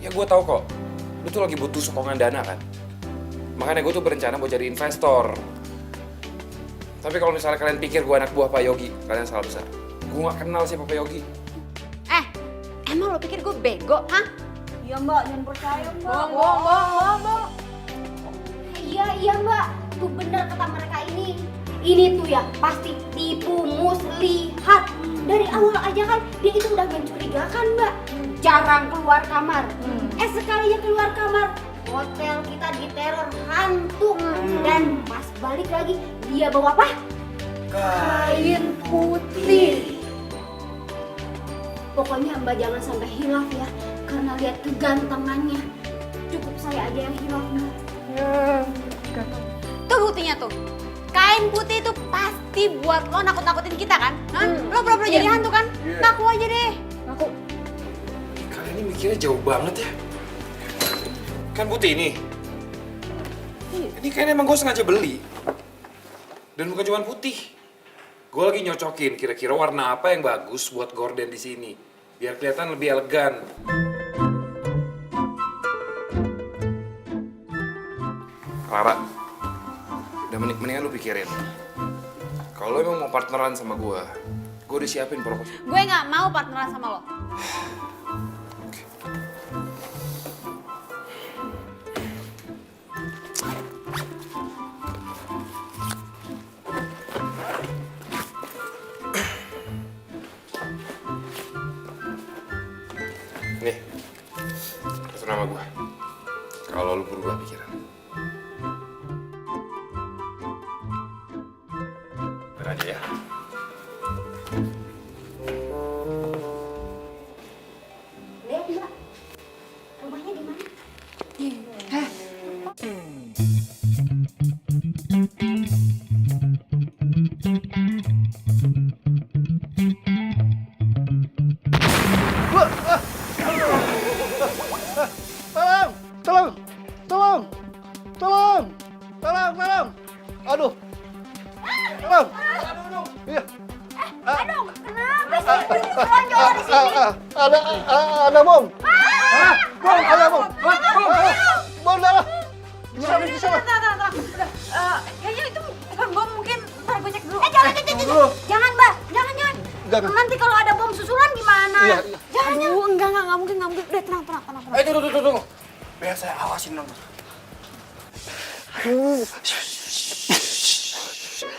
Ya gue tahu kok, lu tuh lagi butuh sokongan dana kan. Makanya gue tuh berencana mau jadi investor. Tapi kalau misalnya kalian pikir gue anak buah Pak Yogi, kalian salah besar. Gue gak kenal siapa Pak Yogi. Emang lo pikir gue bego, hah? Iya mbak, jangan percaya mbak. Bohong. Iya mbak, tuh bener kata mereka ini. Ini tuh ya pasti tipu muslihat. Dari awal aja kan dia itu udah mencurigakan mbak. Jarang keluar kamar. Sekalinya keluar kamar, hotel kita diteror hantu. Dan pas balik lagi dia bawa apa? Kain putih. Pokoknya mbak jangan sampai hilaf ya, karena lihat kegantengannya. Cukup saya aja yang hilaf mbak. Tuh buktinya tuh. Kain putih itu pasti buat lo nakut-nakutin kita kan? Hah? Lo pura-pura jadi hantu kan? Ngaku aja deh. Ngaku. Kalian ini mikirnya jauh banget ya. Kan putih ini. Ini kayaknya emang gue sengaja beli. Dan bukan cuma putih. Gue lagi nyocokin kira-kira warna apa yang bagus buat gorden di sini. Biar kelihatan lebih elegan. Clara, udah mendingan lu pikirin. Kalau emang mau partneran sama gue udah siapin proposal. Gue nggak mau partneran sama lo. Nih, itu nama gue. Kalau lu berubah pikiran. Aja ya. Lihat mbak, rumahnya di mana? Tolong. Aduh. Tolong. Iya. Aduh, kenapa sih? Jalan-jalan di sini. Ada bom. Bom, ada bom. Bom darah. Di sana. Kayaknya itu bukan bom, mungkin ntar gue cek dulu. Jangan mbak, jangan. Nanti kalau ada bom susulan gimana? Iya. Jangan. Enggak mungkin. Udah tenang. Tunggu. Biar saya awasin nomor.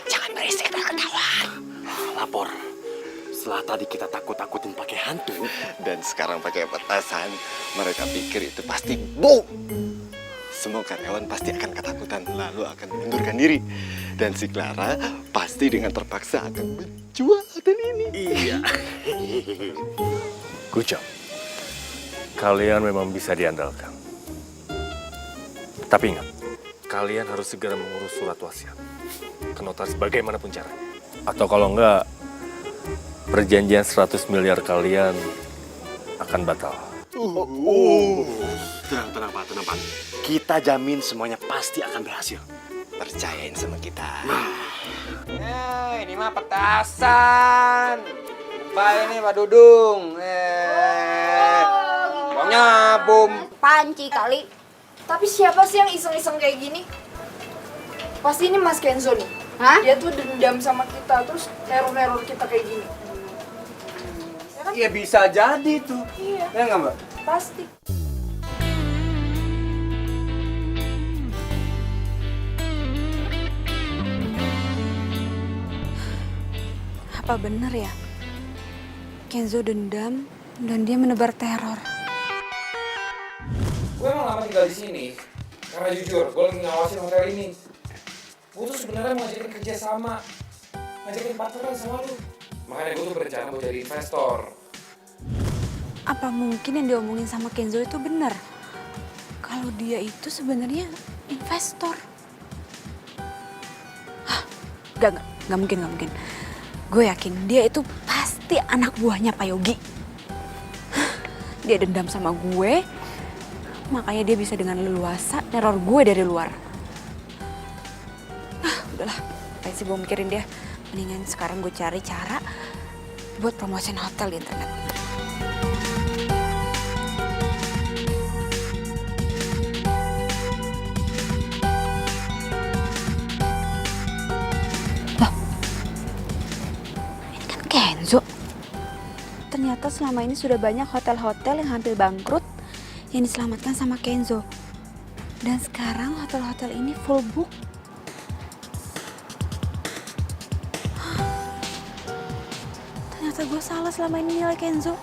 Jangan berisik, ketahuan. Lapor. Setelah tadi kita takut-takutin pakai hantu dan sekarang pakai petasan, mereka pikir itu pasti bom. Semua karyawan pasti akan ketakutan lalu akan mengundurkan diri. Dan si Clara pasti dengan terpaksa akan menjual hotel ini. Iya. Good job. Kalian memang bisa diandalkan. Tapi ingat, kalian harus segera mengurus surat wasiat ke notaris bagaimanapun caranya. Atau kalau enggak, perjanjian 100 miliar kalian akan batal. Tenang Pak. Kita jamin semuanya pasti akan berhasil. Percayain sama kita. Ini mah petasan. Pak ini Pak Dudung. Pokoknya bom. Panci kali. Tapi siapa sih yang iseng-iseng kayak gini? Pasti ini Mas Kenzo nih. Hah? Dia tuh dendam sama kita, terus teror-teror kita kayak gini. Iya bisa jadi tuh. Iya, Ya nggak mbak? pasti. Apa bener ya? Kenzo dendam dan dia menebar teror. Gue emang lama tinggal di sini karena jujur, gue lagi ngawasin hotel ini. Gue tuh sebenarnya mau ngajakin kerja sama, ngajakin partneran sama lu. Makanya gue tuh berencana mau jadi investor. Apa mungkin yang diomongin sama Kenzo itu benar? Kalau dia itu sebenarnya investor. Hah, nggak mungkin. Gue yakin dia itu pasti Sakti anak buahnya Pak Yogi. Dia dendam sama gue, makanya dia bisa dengan leluasa neror gue dari luar. Udahlah, ngapain sih gue mikirin dia. Mendingan sekarang gue cari cara buat promosiin hotel di internet. Loh, ini kan Kenzo. Ternyata selama ini sudah banyak hotel-hotel yang hampir bangkrut yang diselamatkan sama Kenzo. Dan sekarang hotel-hotel ini full book. Ternyata gue salah selama ini nilai Kenzo.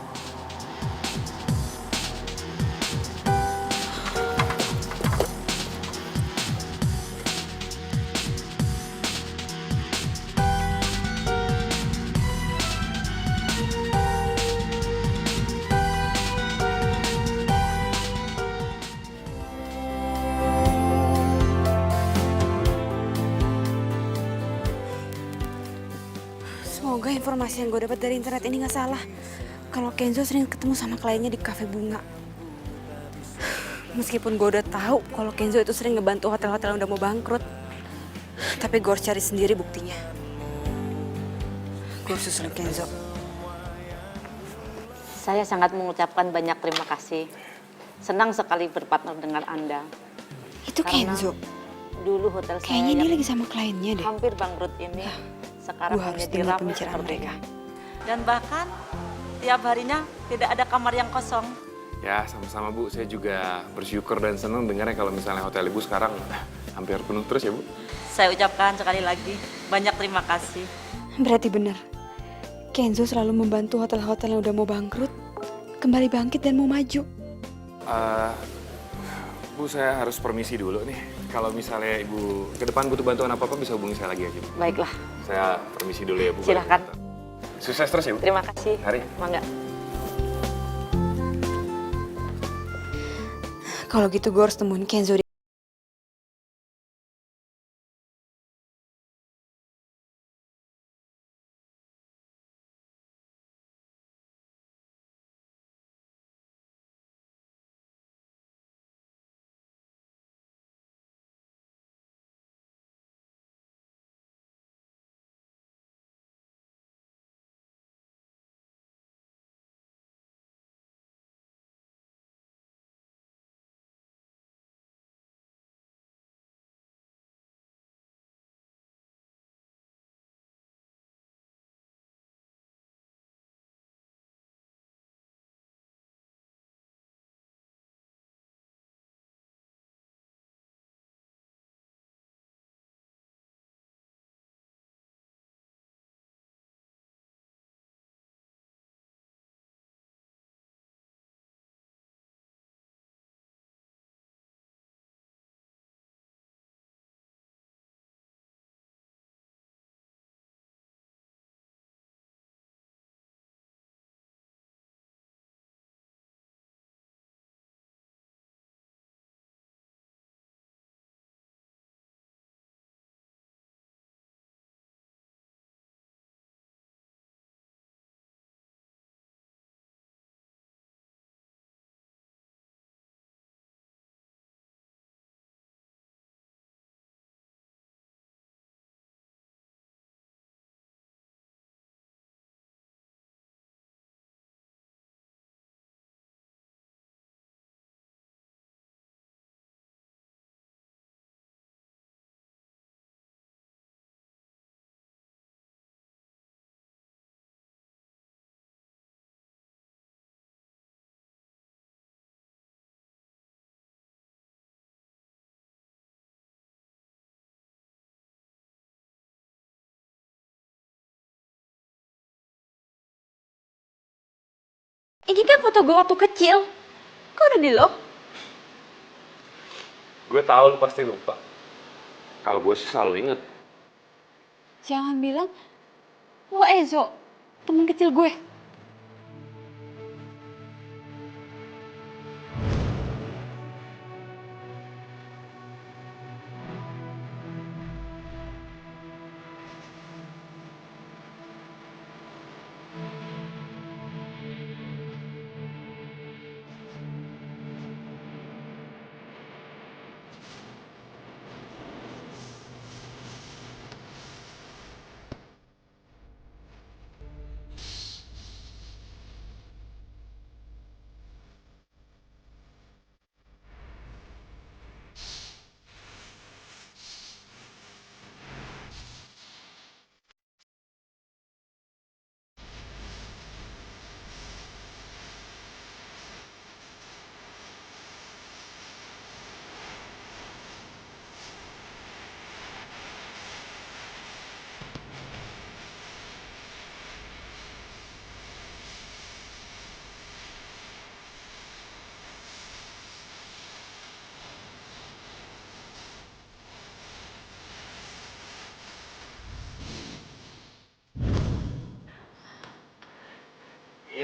Semoga informasi yang gue dapat dari internet ini gak salah. Kalau Kenzo sering ketemu sama kliennya di kafe bunga. Meskipun gue udah tahu kalau Kenzo itu sering ngebantu hotel-hotel yang udah mau bangkrut. Tapi gue harus cari sendiri buktinya. Gue harus susulin Kenzo. Saya sangat mengucapkan banyak terima kasih. Senang sekali berpartner dengan Anda. Itu Karena Kenzo. Dulu hotel saya Kayaknya dia yang lagi sama kliennya deh. hampir bangkrut ini sekarang Gue harus menjadi dengar ramai pembicaraan seperti mereka. ini. Dan bahkan tiap harinya tidak ada kamar yang kosong. Ya, sama-sama Bu. Saya juga bersyukur dan senang dengarnya kalau misalnya hotel Ibu sekarang hampir penuh terus ya Bu. Saya ucapkan sekali lagi banyak terima kasih. Berarti benar. Kenzo selalu membantu hotel-hotel yang udah mau bangkrut kembali bangkit dan mau maju. Bu, saya harus permisi dulu nih. Kalau misalnya Ibu ke depan butuh bantuan apa-apa bisa hubungi saya lagi aja Bu. Baiklah, Saya permisi dulu ya Bu. Silahkan. Sukses terus ya Bu. terima kasih. Mari. Mangga. Kalau gitu gue harus temuin Kenzo. Ini kan foto gue waktu kecil. Kok udah di lock? Gue tahu lu pasti lupa. Kalau gue sih selalu inget. Jangan bilang lo Ezo, temen kecil gue.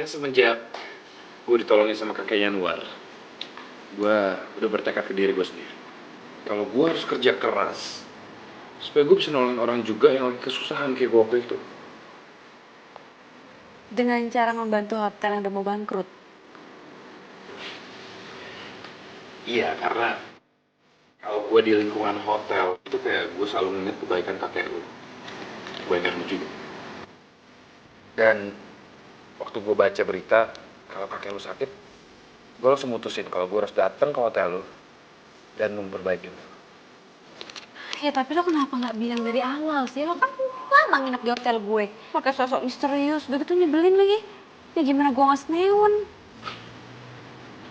semenjak gue ditolongin sama kakeknya Anwar, gue udah bertekad ke diri gue sendiri. Kalau gue harus kerja keras, supaya gue bisa nolongin orang juga yang lagi kesusahan kayak gue waktu itu. Dengan cara membantu hotel yang udah mau bangkrut. Iya, karena kalau gue di lingkungan hotel, itu kayak gue selalu ngeliat kebaikan kakek lu. Kebaikan lu juga. Dan waktu gue baca berita, kalau kakek lu sakit, gue langsung mutusin kalau gue harus datang ke hotel lu dan memperbaiki lu. Ya tapi lo kenapa nggak bilang dari awal sih? Lo kan lama nginep di hotel gue. Pakai sosok misterius, udah gitu nyebelin lagi. Ya gimana gue nggak senewan?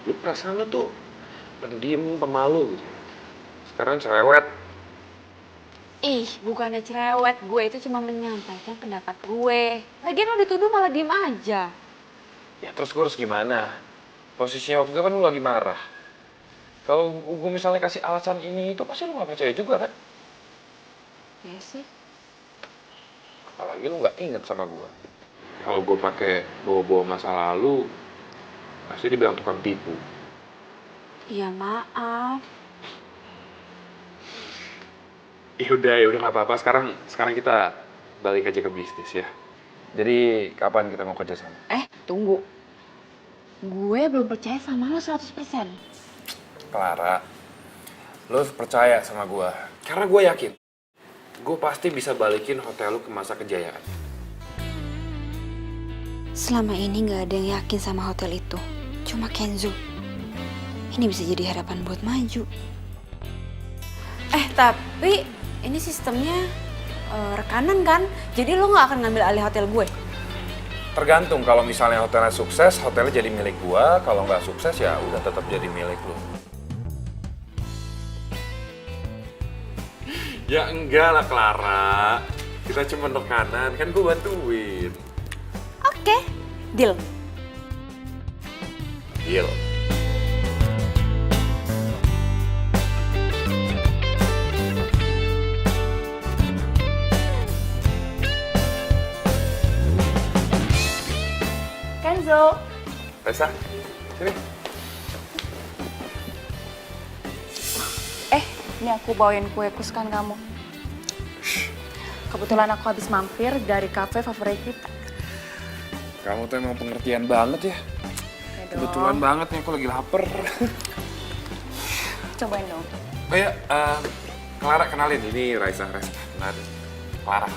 Lu perasaan lu tuh pendiam, pemalu gitu. Sekarang cerewet. Ih, bukannya cerewet, gue itu cuma menyampaikan pendapat gue. Lagian lo dituduh malah diem aja. Ya terus gue harus gimana? Posisinya waktu itu kan lu lagi marah. Kalau gue misalnya kasih alasan ini itu pasti lu gak percaya juga kan? Ya sih. Apalagi lu gak inget sama gue. Kalau gue pakai bawa-bawa masa lalu, pasti dibilang tukang tipu. Iya maaf. Ya udah gak apa-apa. Sekarang kita balik aja ke bisnis ya. Jadi kapan kita mau kerja sama? Tunggu. Gue belum percaya sama lo 100%. Clara, lo harus percaya sama gue. Karena gue yakin, gue pasti bisa balikin hotel lo ke masa kejayaan. Selama ini nggak ada yang yakin sama hotel itu. Cuma Kenzo. Ini bisa jadi harapan buat maju. Tapi ini sistemnya rekanan kan? Jadi lo nggak akan ngambil alih hotel gue? Tergantung, kalau misalnya hotelnya sukses, hotelnya jadi milik gue. Kalau nggak sukses ya udah tetap jadi milik lo. Ya enggak lah Clara, kita cuma rekanan, kan gue bantuin. Oke, deal. Deal. Kenzo. Raisa, sini. Ini aku bawain kue kesukaan kamu. Kebetulan aku habis mampir dari kafe favorit kita. Kamu tuh emang pengertian banget ya. Kebetulan banget nih, aku lagi lapar. Cobain dong. Oh ya, Clara kenalin, ini Raisa. Kenalin. Clara.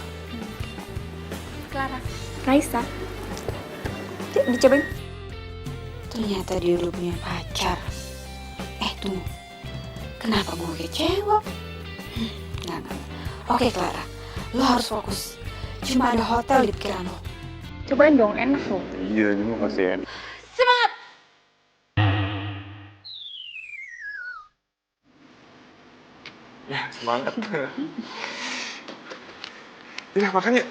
Clara. Raisa. Dicobain. Ternyata dia dulu punya pacar. Tunggu. Kenapa gue kecewa? Enggak. Oke, Clara. Lo harus fokus. Cuma ada hotel di pikiran lo. Cobain dong, enak loh. Iya, ini makasih ya. Semangat! Ya, semangat. Ya, makan yuk.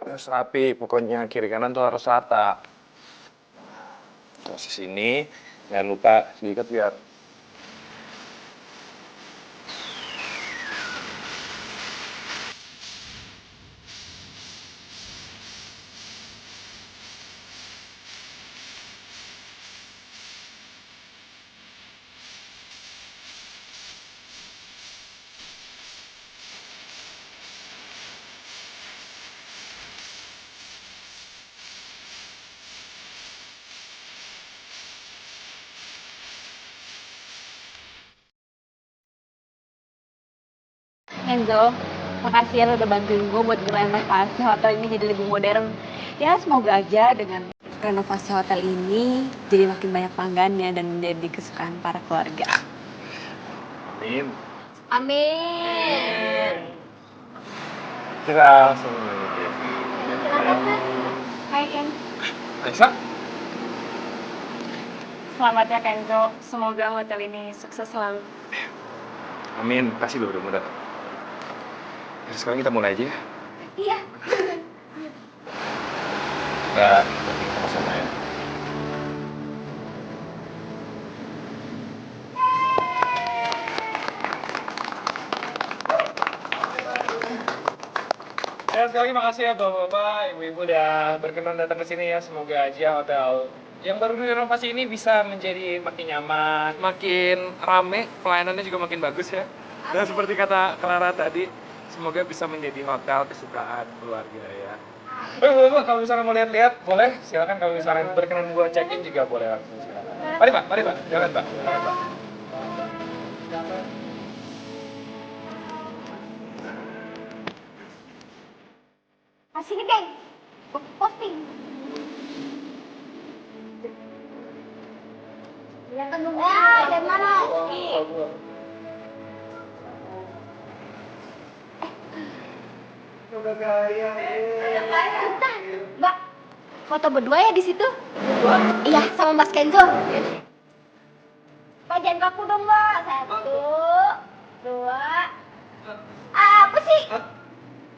Harus rapi, pokoknya kiri kanan tuh harus rata. Terus sini, jangan lupa diikat biar. Enzo, makasih ya lo udah bantuin gue buat renovasi hotel ini jadi lebih modern. Ya semoga aja dengan renovasi hotel ini jadi makin banyak pelanggannya dan menjadi kesukaan para keluarga. Amin. Amin. Kita langsung aja. Hai Ken. Aisyah? Selamat ya Kenzo, semoga hotel ini sukses selalu. Amin, kasih lo udah datang. Terus sekarang kita mulai aja ya. Iya. Nah, kita sama ya. Ya, sekali lagi makasih ya Bapak-bapak, Ibu-ibu udah berkenan datang ke sini ya. Semoga aja hotel yang baru direnovasi ini bisa menjadi makin nyaman, makin rame, pelayanannya juga makin bagus ya. Dan seperti kata Clara tadi, semoga bisa menjadi hotel kesukaan keluarga ya. Bapak, kalau misalnya mau lihat-lihat, boleh. Silakan kalau misalnya berkenan gua check-in juga boleh langsung silakan. Mari Pak, jalan Pak. Jalan, Pak. Sini geng. Posting. Yang kedua. Dari mana? Udah gaya. Bentar, Mbak. Foto berdua ya di situ? Iya, sama Mas Kenzo. Pak, jangan kaku dong, Mbak. 1, 2. Apa sih?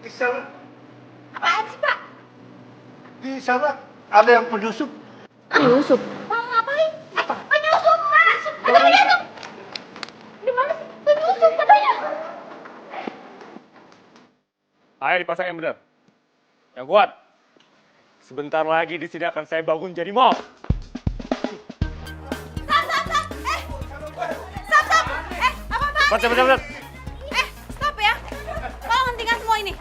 Bisa, Apaan sih, Pak? bisa ada yang penyusup. Penyusup? Mau ngapain? Penyusup, Mas! Ada lihat tuh! Di mana sih? Penyusup katanya. Ayo dipasang yang benar. Yang kuat. Sebentar lagi di sini akan saya bangun jadi mall. Cepat. Stop ya. Tolong hentikan semua ini.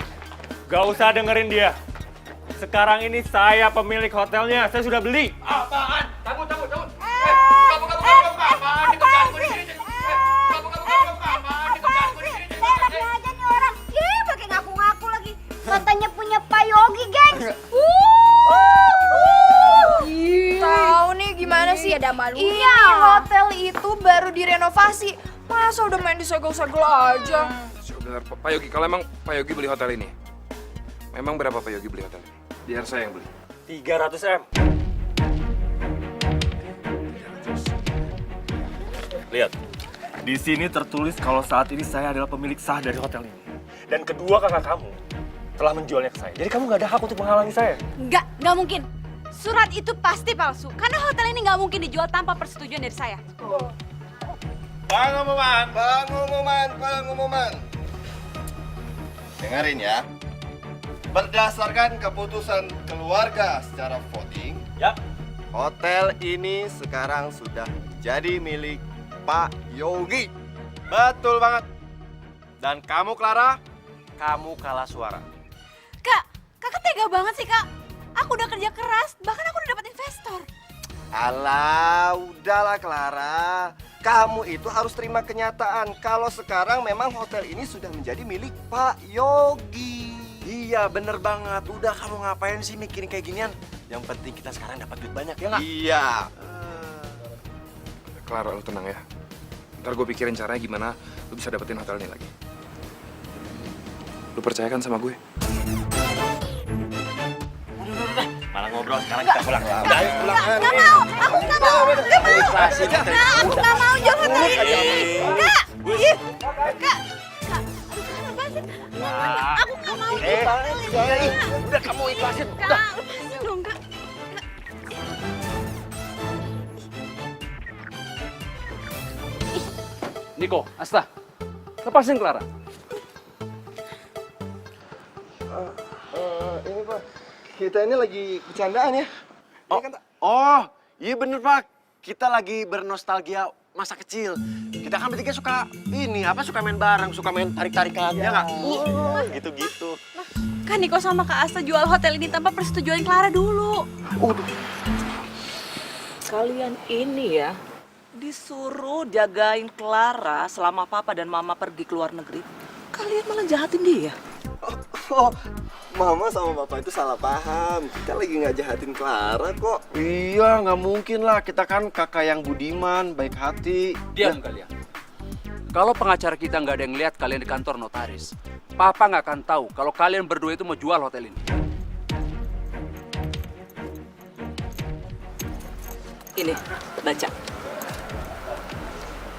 Gak usah dengerin dia. Sekarang ini saya pemilik hotelnya. Saya sudah beli. Apaan? Cabut. Apaan sih? Seenaknya aja nih orang. Ih, pakai ngaku-ngaku lagi. Katanya punya Pak Yogi, gengs. Tahu nih gimana sih? Ada malu. Iya, hotel itu baru direnovasi. Masa udah main disegel-segel aja? Sebentar, Pak Yogi, kalau emang Pak Yogi beli hotel ini, memang berapa Pak Yogi beli hotel ini? Biar saya yang beli. 300 M. Lihat, di sini tertulis kalau saat ini saya adalah pemilik sah dari hotel ini. Dan kedua kakak kamu telah menjualnya ke saya. Jadi kamu nggak ada hak untuk menghalangi saya. Nggak mungkin. Surat itu pasti palsu. Karena hotel ini nggak mungkin dijual tanpa persetujuan dari saya. Pengumuman. Dengerin ya. Berdasarkan keputusan keluarga secara voting, Yap. hotel ini sekarang sudah jadi milik Pak Yogi. Betul banget. Dan kamu Clara, kamu kalah suara. Kakak tega banget sih, Kak. Aku udah kerja keras, bahkan aku udah dapat investor. Alah, udahlah Clara. Kamu itu harus terima kenyataan kalau sekarang memang hotel ini sudah menjadi milik Pak Yogi. Iya, bener banget. Udah kamu ngapain sih mikirin kayak ginian? Yang penting kita sekarang dapat duit banyak ya nggak? Iya. Clara, lu tenang ya. Ntar gue pikirin caranya gimana lu bisa dapetin hotel ini lagi. Lu percaya kan sama gue? Malah ngobrol, sekarang kita pulang. Udah, ayo pulang. Nggak mau, aku nggak mau. Aku nggak mau jual hotel ini. Kak, aduh, kenapa sih? Aku nggak mau. Udah kamu ikhlasin. Udah. Lepasin dong, Kak. Niko, Asta, lepasin Clara. Ini Pak, kita ini lagi bercandaan ya. Oh, iya bener Pak. Kita lagi bernostalgia masa kecil. Kita kan bertiga suka suka main bareng, suka main tarik-tarikan, ya nggak? Gitu-gitu. Kan Niko sama Kak Asta jual hotel ini tanpa persetujuan Clara dulu. Kalian ini ya disuruh jagain Clara selama papa dan mama pergi ke luar negeri. Kalian malah jahatin dia. Oh, Mama sama Bapak itu salah paham. Kita lagi nggak jahatin Clara kok. Iya, nggak mungkin lah. Kita kan kakak yang budiman, baik hati. Diam kalian. Kalau pengacara kita nggak ada yang lihat kalian di kantor notaris, Papa nggak akan tahu kalau kalian berdua itu mau jual hotel ini. Ini, baca.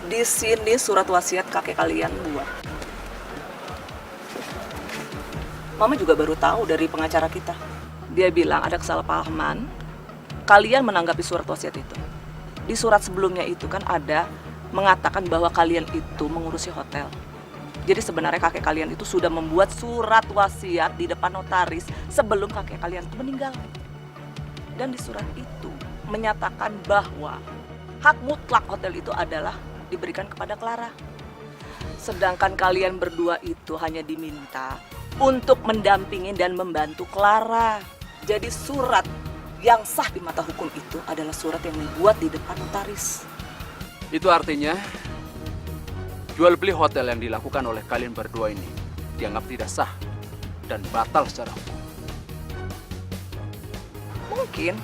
Di sini surat wasiat kakek kalian buat. Mama juga baru tahu dari pengacara kita. Dia bilang ada kesalahpahaman. Kalian menanggapi surat wasiat itu. Di surat sebelumnya itu kan ada mengatakan bahwa kalian itu mengurusi hotel. Jadi sebenarnya kakek kalian itu sudah membuat surat wasiat di depan notaris sebelum kakek kalian itu meninggal. Dan di surat itu menyatakan bahwa hak mutlak hotel itu adalah diberikan kepada Clara. Sedangkan kalian berdua itu hanya diminta untuk mendampingi dan membantu Clara. Jadi surat yang sah di mata hukum itu adalah surat yang dibuat di depan notaris. Itu artinya jual beli hotel yang dilakukan oleh kalian berdua ini dianggap tidak sah dan batal secara hukum. Mungkin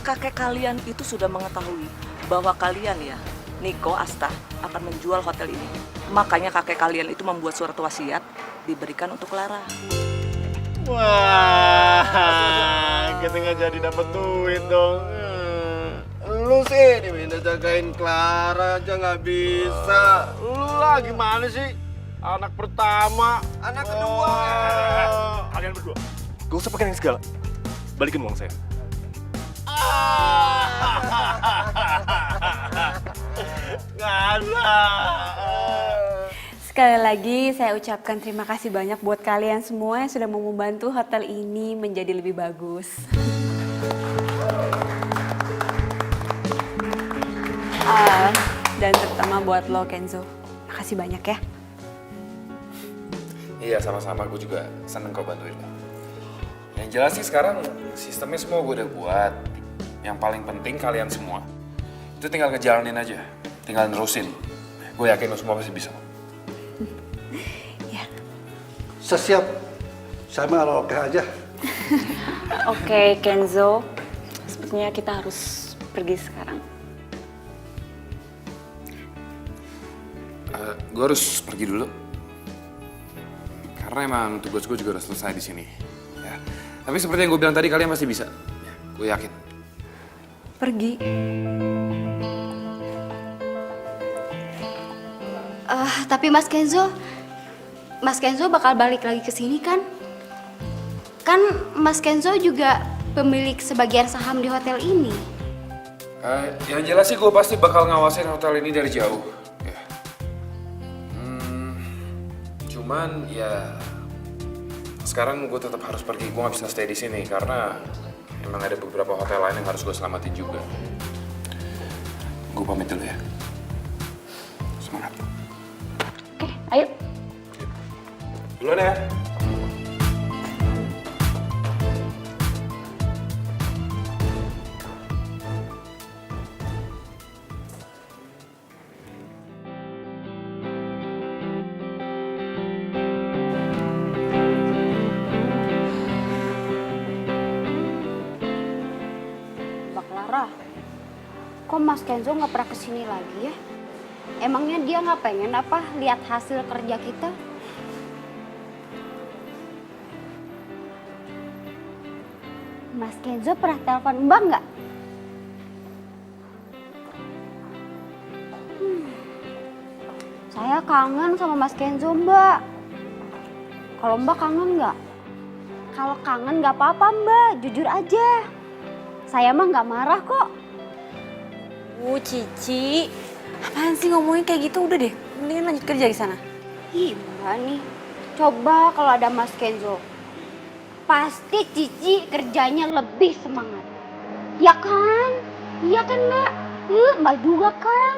kakek kalian itu sudah mengetahui bahwa kalian ya, Niko, Asta, akan menjual hotel ini. Makanya kakek kalian itu membuat surat wasiat diberikan untuk Clara. Wah, kita nggak jadi dapat duit dong. Lu sih diminta jagain Clara aja nggak bisa. Lu lah gimana sih? Anak pertama, anak kedua. Kalian berdua, gak usah pakai yang segala. Balikin uang saya. Nggak ada. Sekali lagi saya ucapkan terima kasih banyak buat kalian semua yang sudah mau membantu hotel ini menjadi lebih bagus. Dan terutama buat lo Kenzo, makasih banyak ya. Iya, sama-sama. Gue juga seneng kau bantuin lo. Yang jelas sih sekarang sistemnya semua gue udah buat. Yang paling penting kalian semua itu tinggal ngejalanin aja, tinggal nerusin. Gue yakin lo semua pasti bisa. Ya. Sesiap. Saya mah oke aja. Oke, Kenzo. Sepertinya kita harus pergi sekarang. Gue harus pergi dulu. Karena emang tugas gue juga udah selesai di sini. Ya. Tapi seperti yang gue bilang tadi, kalian pasti bisa. Ya, gue yakin. Pergi. Tapi Mas Kenzo bakal balik lagi ke sini kan? Kan Mas Kenzo juga pemilik sebagian saham di hotel ini. Yang jelas sih gue pasti bakal ngawasin hotel ini dari jauh. Ya. Cuman ya sekarang gue tetap harus pergi. Gue nggak bisa stay di sini karena emang ada beberapa hotel lain yang harus gue selamatin juga. Gue pamit dulu ya. Semangat. Oke, ayo. Duluan ya. Mbak Clara, kok Mas Kenzo nggak pernah kesini lagi ya? Emangnya dia nggak pengen apa lihat hasil kerja kita? Mas Kenzo pernah telepon Mbak nggak? Saya kangen sama Mas Kenzo, Mbak. Kalau Mbak kangen nggak? Kalau kangen nggak apa-apa Mbak, jujur aja. Saya mah nggak marah kok. Cici. Apaan sih ngomongin kayak gitu? Udah deh, mendingan lanjut kerja di sana. Ih Mbak nih, coba kalau ada Mas Kenzo. Pasti Cici kerjanya lebih semangat. Ya kan? Iya kan Mbak? Mbak juga kan?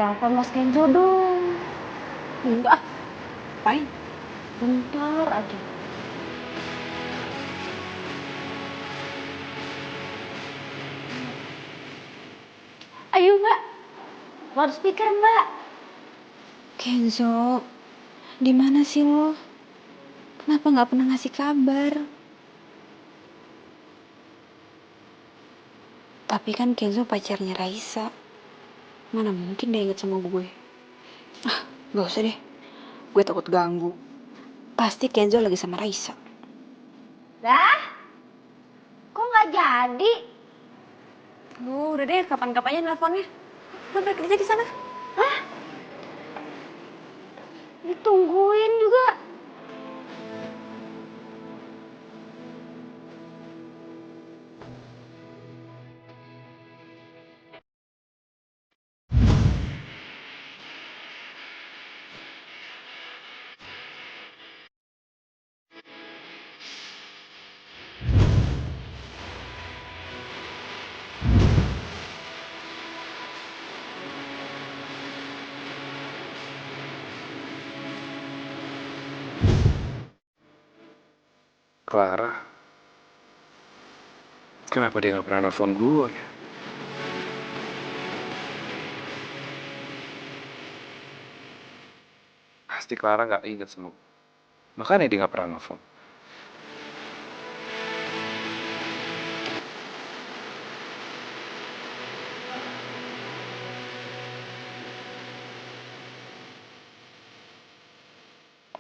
Telepon Mas Kenzo dong. Enggak. Apain? Bentar aja. Ayo Mbak, loudspeaker Mbak. Kenzo, di mana sih lo? Kenapa nggak pernah ngasih kabar? Tapi kan Kenzo pacarnya Raisa. Mana mungkin dia inget sama gue. Gak usah deh. Gue takut ganggu. Pasti Kenzo lagi sama Raisa. Dah? Kok nggak jadi? Udah deh, kapan-kapannya nelfonnya. Lo balik kerja di sana. Hah? Ditungguin juga. Clara, kenapa dia nggak pernah nelfon gue ya? Pasti Clara nggak inget sama gue. Makanya dia nggak pernah nelfon.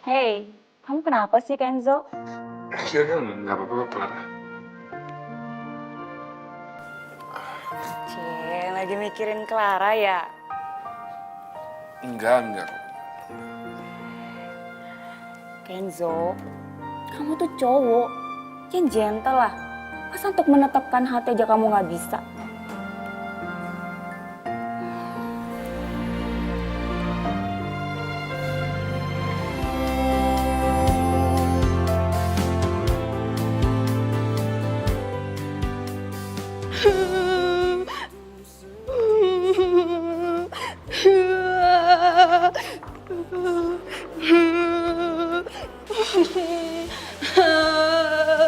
Hey, kamu kenapa sih Kenzo? Ya kan, nggak apa-apa Clara. Cie, lagi mikirin Clara ya? Enggak. Kenzo, kamu tuh cowok, yang gentle lah. Masa untuk menetapkan hati aja kamu nggak bisa?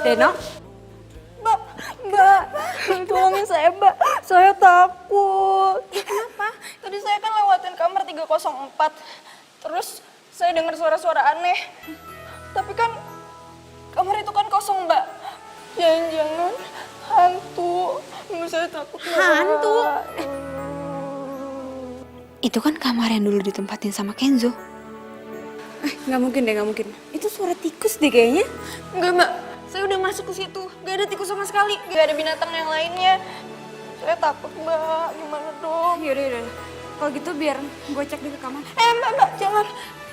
Deno? Mbak, tolongin saya Mbak, saya takut. Kenapa? Tadi saya kan lewatin kamar 304, terus saya dengar suara-suara aneh. Tapi kan kamar itu kan kosong Mbak. Jangan-jangan hantu. Saya takut. Hantu? Itu kan kamar yang dulu ditempatin sama Kenzo. Nggak mungkin deh, nggak mungkin. Itu suara tikus deh kayaknya. Enggak Mbak, saya udah masuk ke situ. Gak ada tikus sama sekali, gak ada binatang yang lainnya. Saya takut Mbak, gimana dong? Yaudah. Kalau gitu biar gue cek deh ke kamar. Mbak, jangan.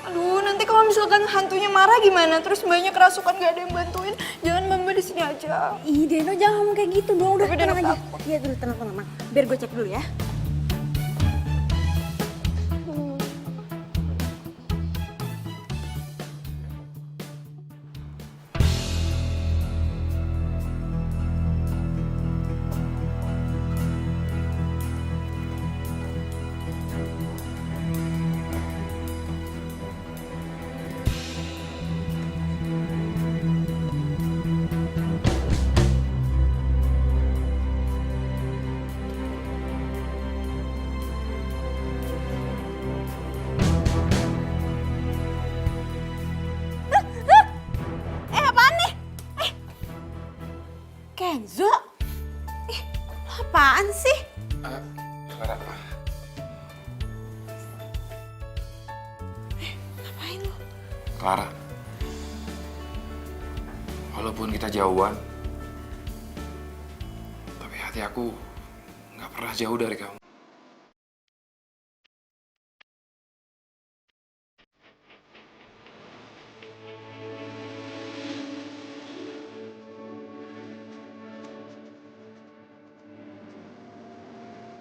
Aduh, nanti kalau misalkan hantunya marah gimana? Terus mbaknya kerasukan gak ada yang bantuin. Jangan Mbak di sini aja. Ih Deno, jangan ngomong kayak gitu dong. Udah Tapi tenang Deno aja. takut. Iya dulu, tenang. Biar gue cek dulu ya. Clara, walaupun kita jauhan, tapi hati aku nggak pernah jauh dari kamu.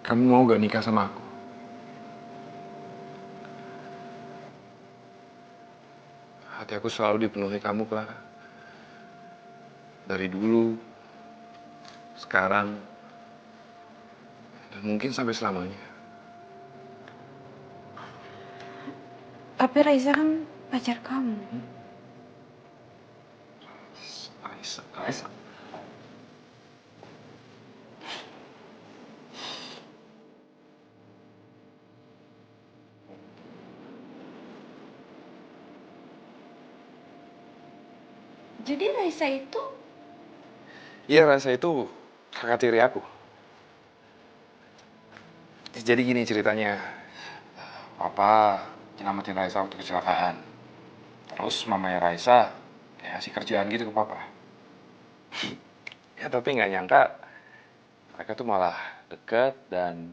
Kamu mau gak nikah sama aku? Hati aku selalu dipenuhi kamu, Clara. Dari dulu, sekarang, dan mungkin sampai selamanya. Tapi Raisa kan pacar kamu. Raisa. Jadi Raisa itu... Iya, Raisa itu kakak tiri aku. Jadi gini ceritanya. Papa nyelamatin Raisa waktu kecelakaan. Terus mamanya Raisa ya ngasih kerjaan gitu ke Papa. Ya tapi nggak nyangka mereka tuh malah deket dan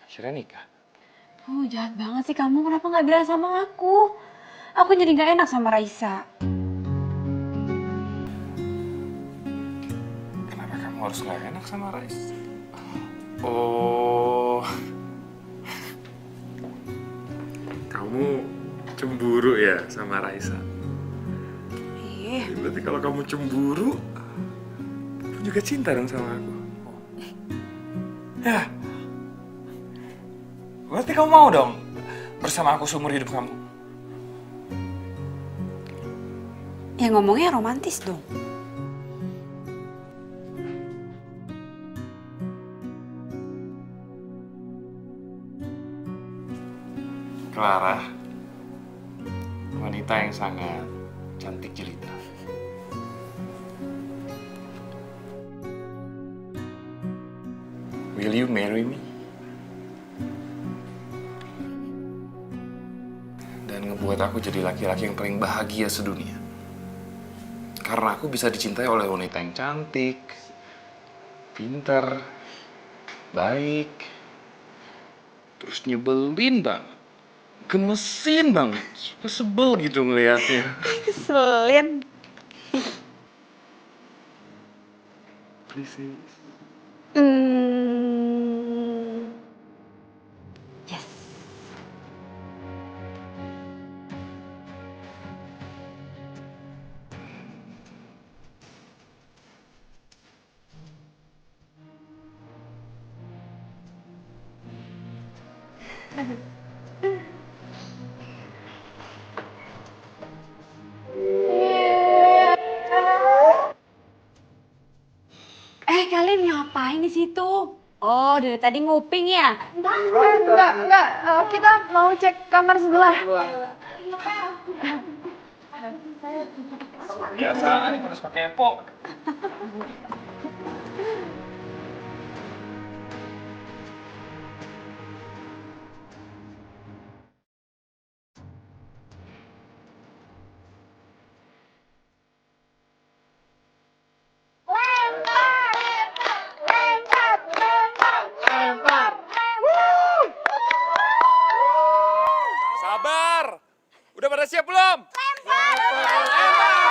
akhirnya nikah. Oh, jahat banget sih kamu. Kenapa nggak bilang sama aku? Aku jadi nggak enak sama Raisa. Kenapa kamu harus nggak enak sama Raisa? Oh, kamu cemburu ya sama Raisa? Iya. Berarti kalau kamu cemburu, kamu juga cinta dong sama aku. Ya, berarti kamu mau dong bersama aku seumur hidup kamu? Ya ngomongnya romantis dong. Clara, wanita yang sangat cantik jelita. Will you marry me? Dan ngebuat aku jadi laki-laki yang paling bahagia sedunia. Karena aku bisa dicintai oleh wanita yang cantik, pintar, baik, terus nyebelin banget. Gemesin banget, sebel gitu ngeliatnya. Keselin. Please. Yes. Kalian ngapain di situ? Oh, dari tadi nguping ya? Enggak. Kita mau cek kamar sebelah. Biasa, ini harus pakai epo. Sabar! Udah pada siap belum? Lempar!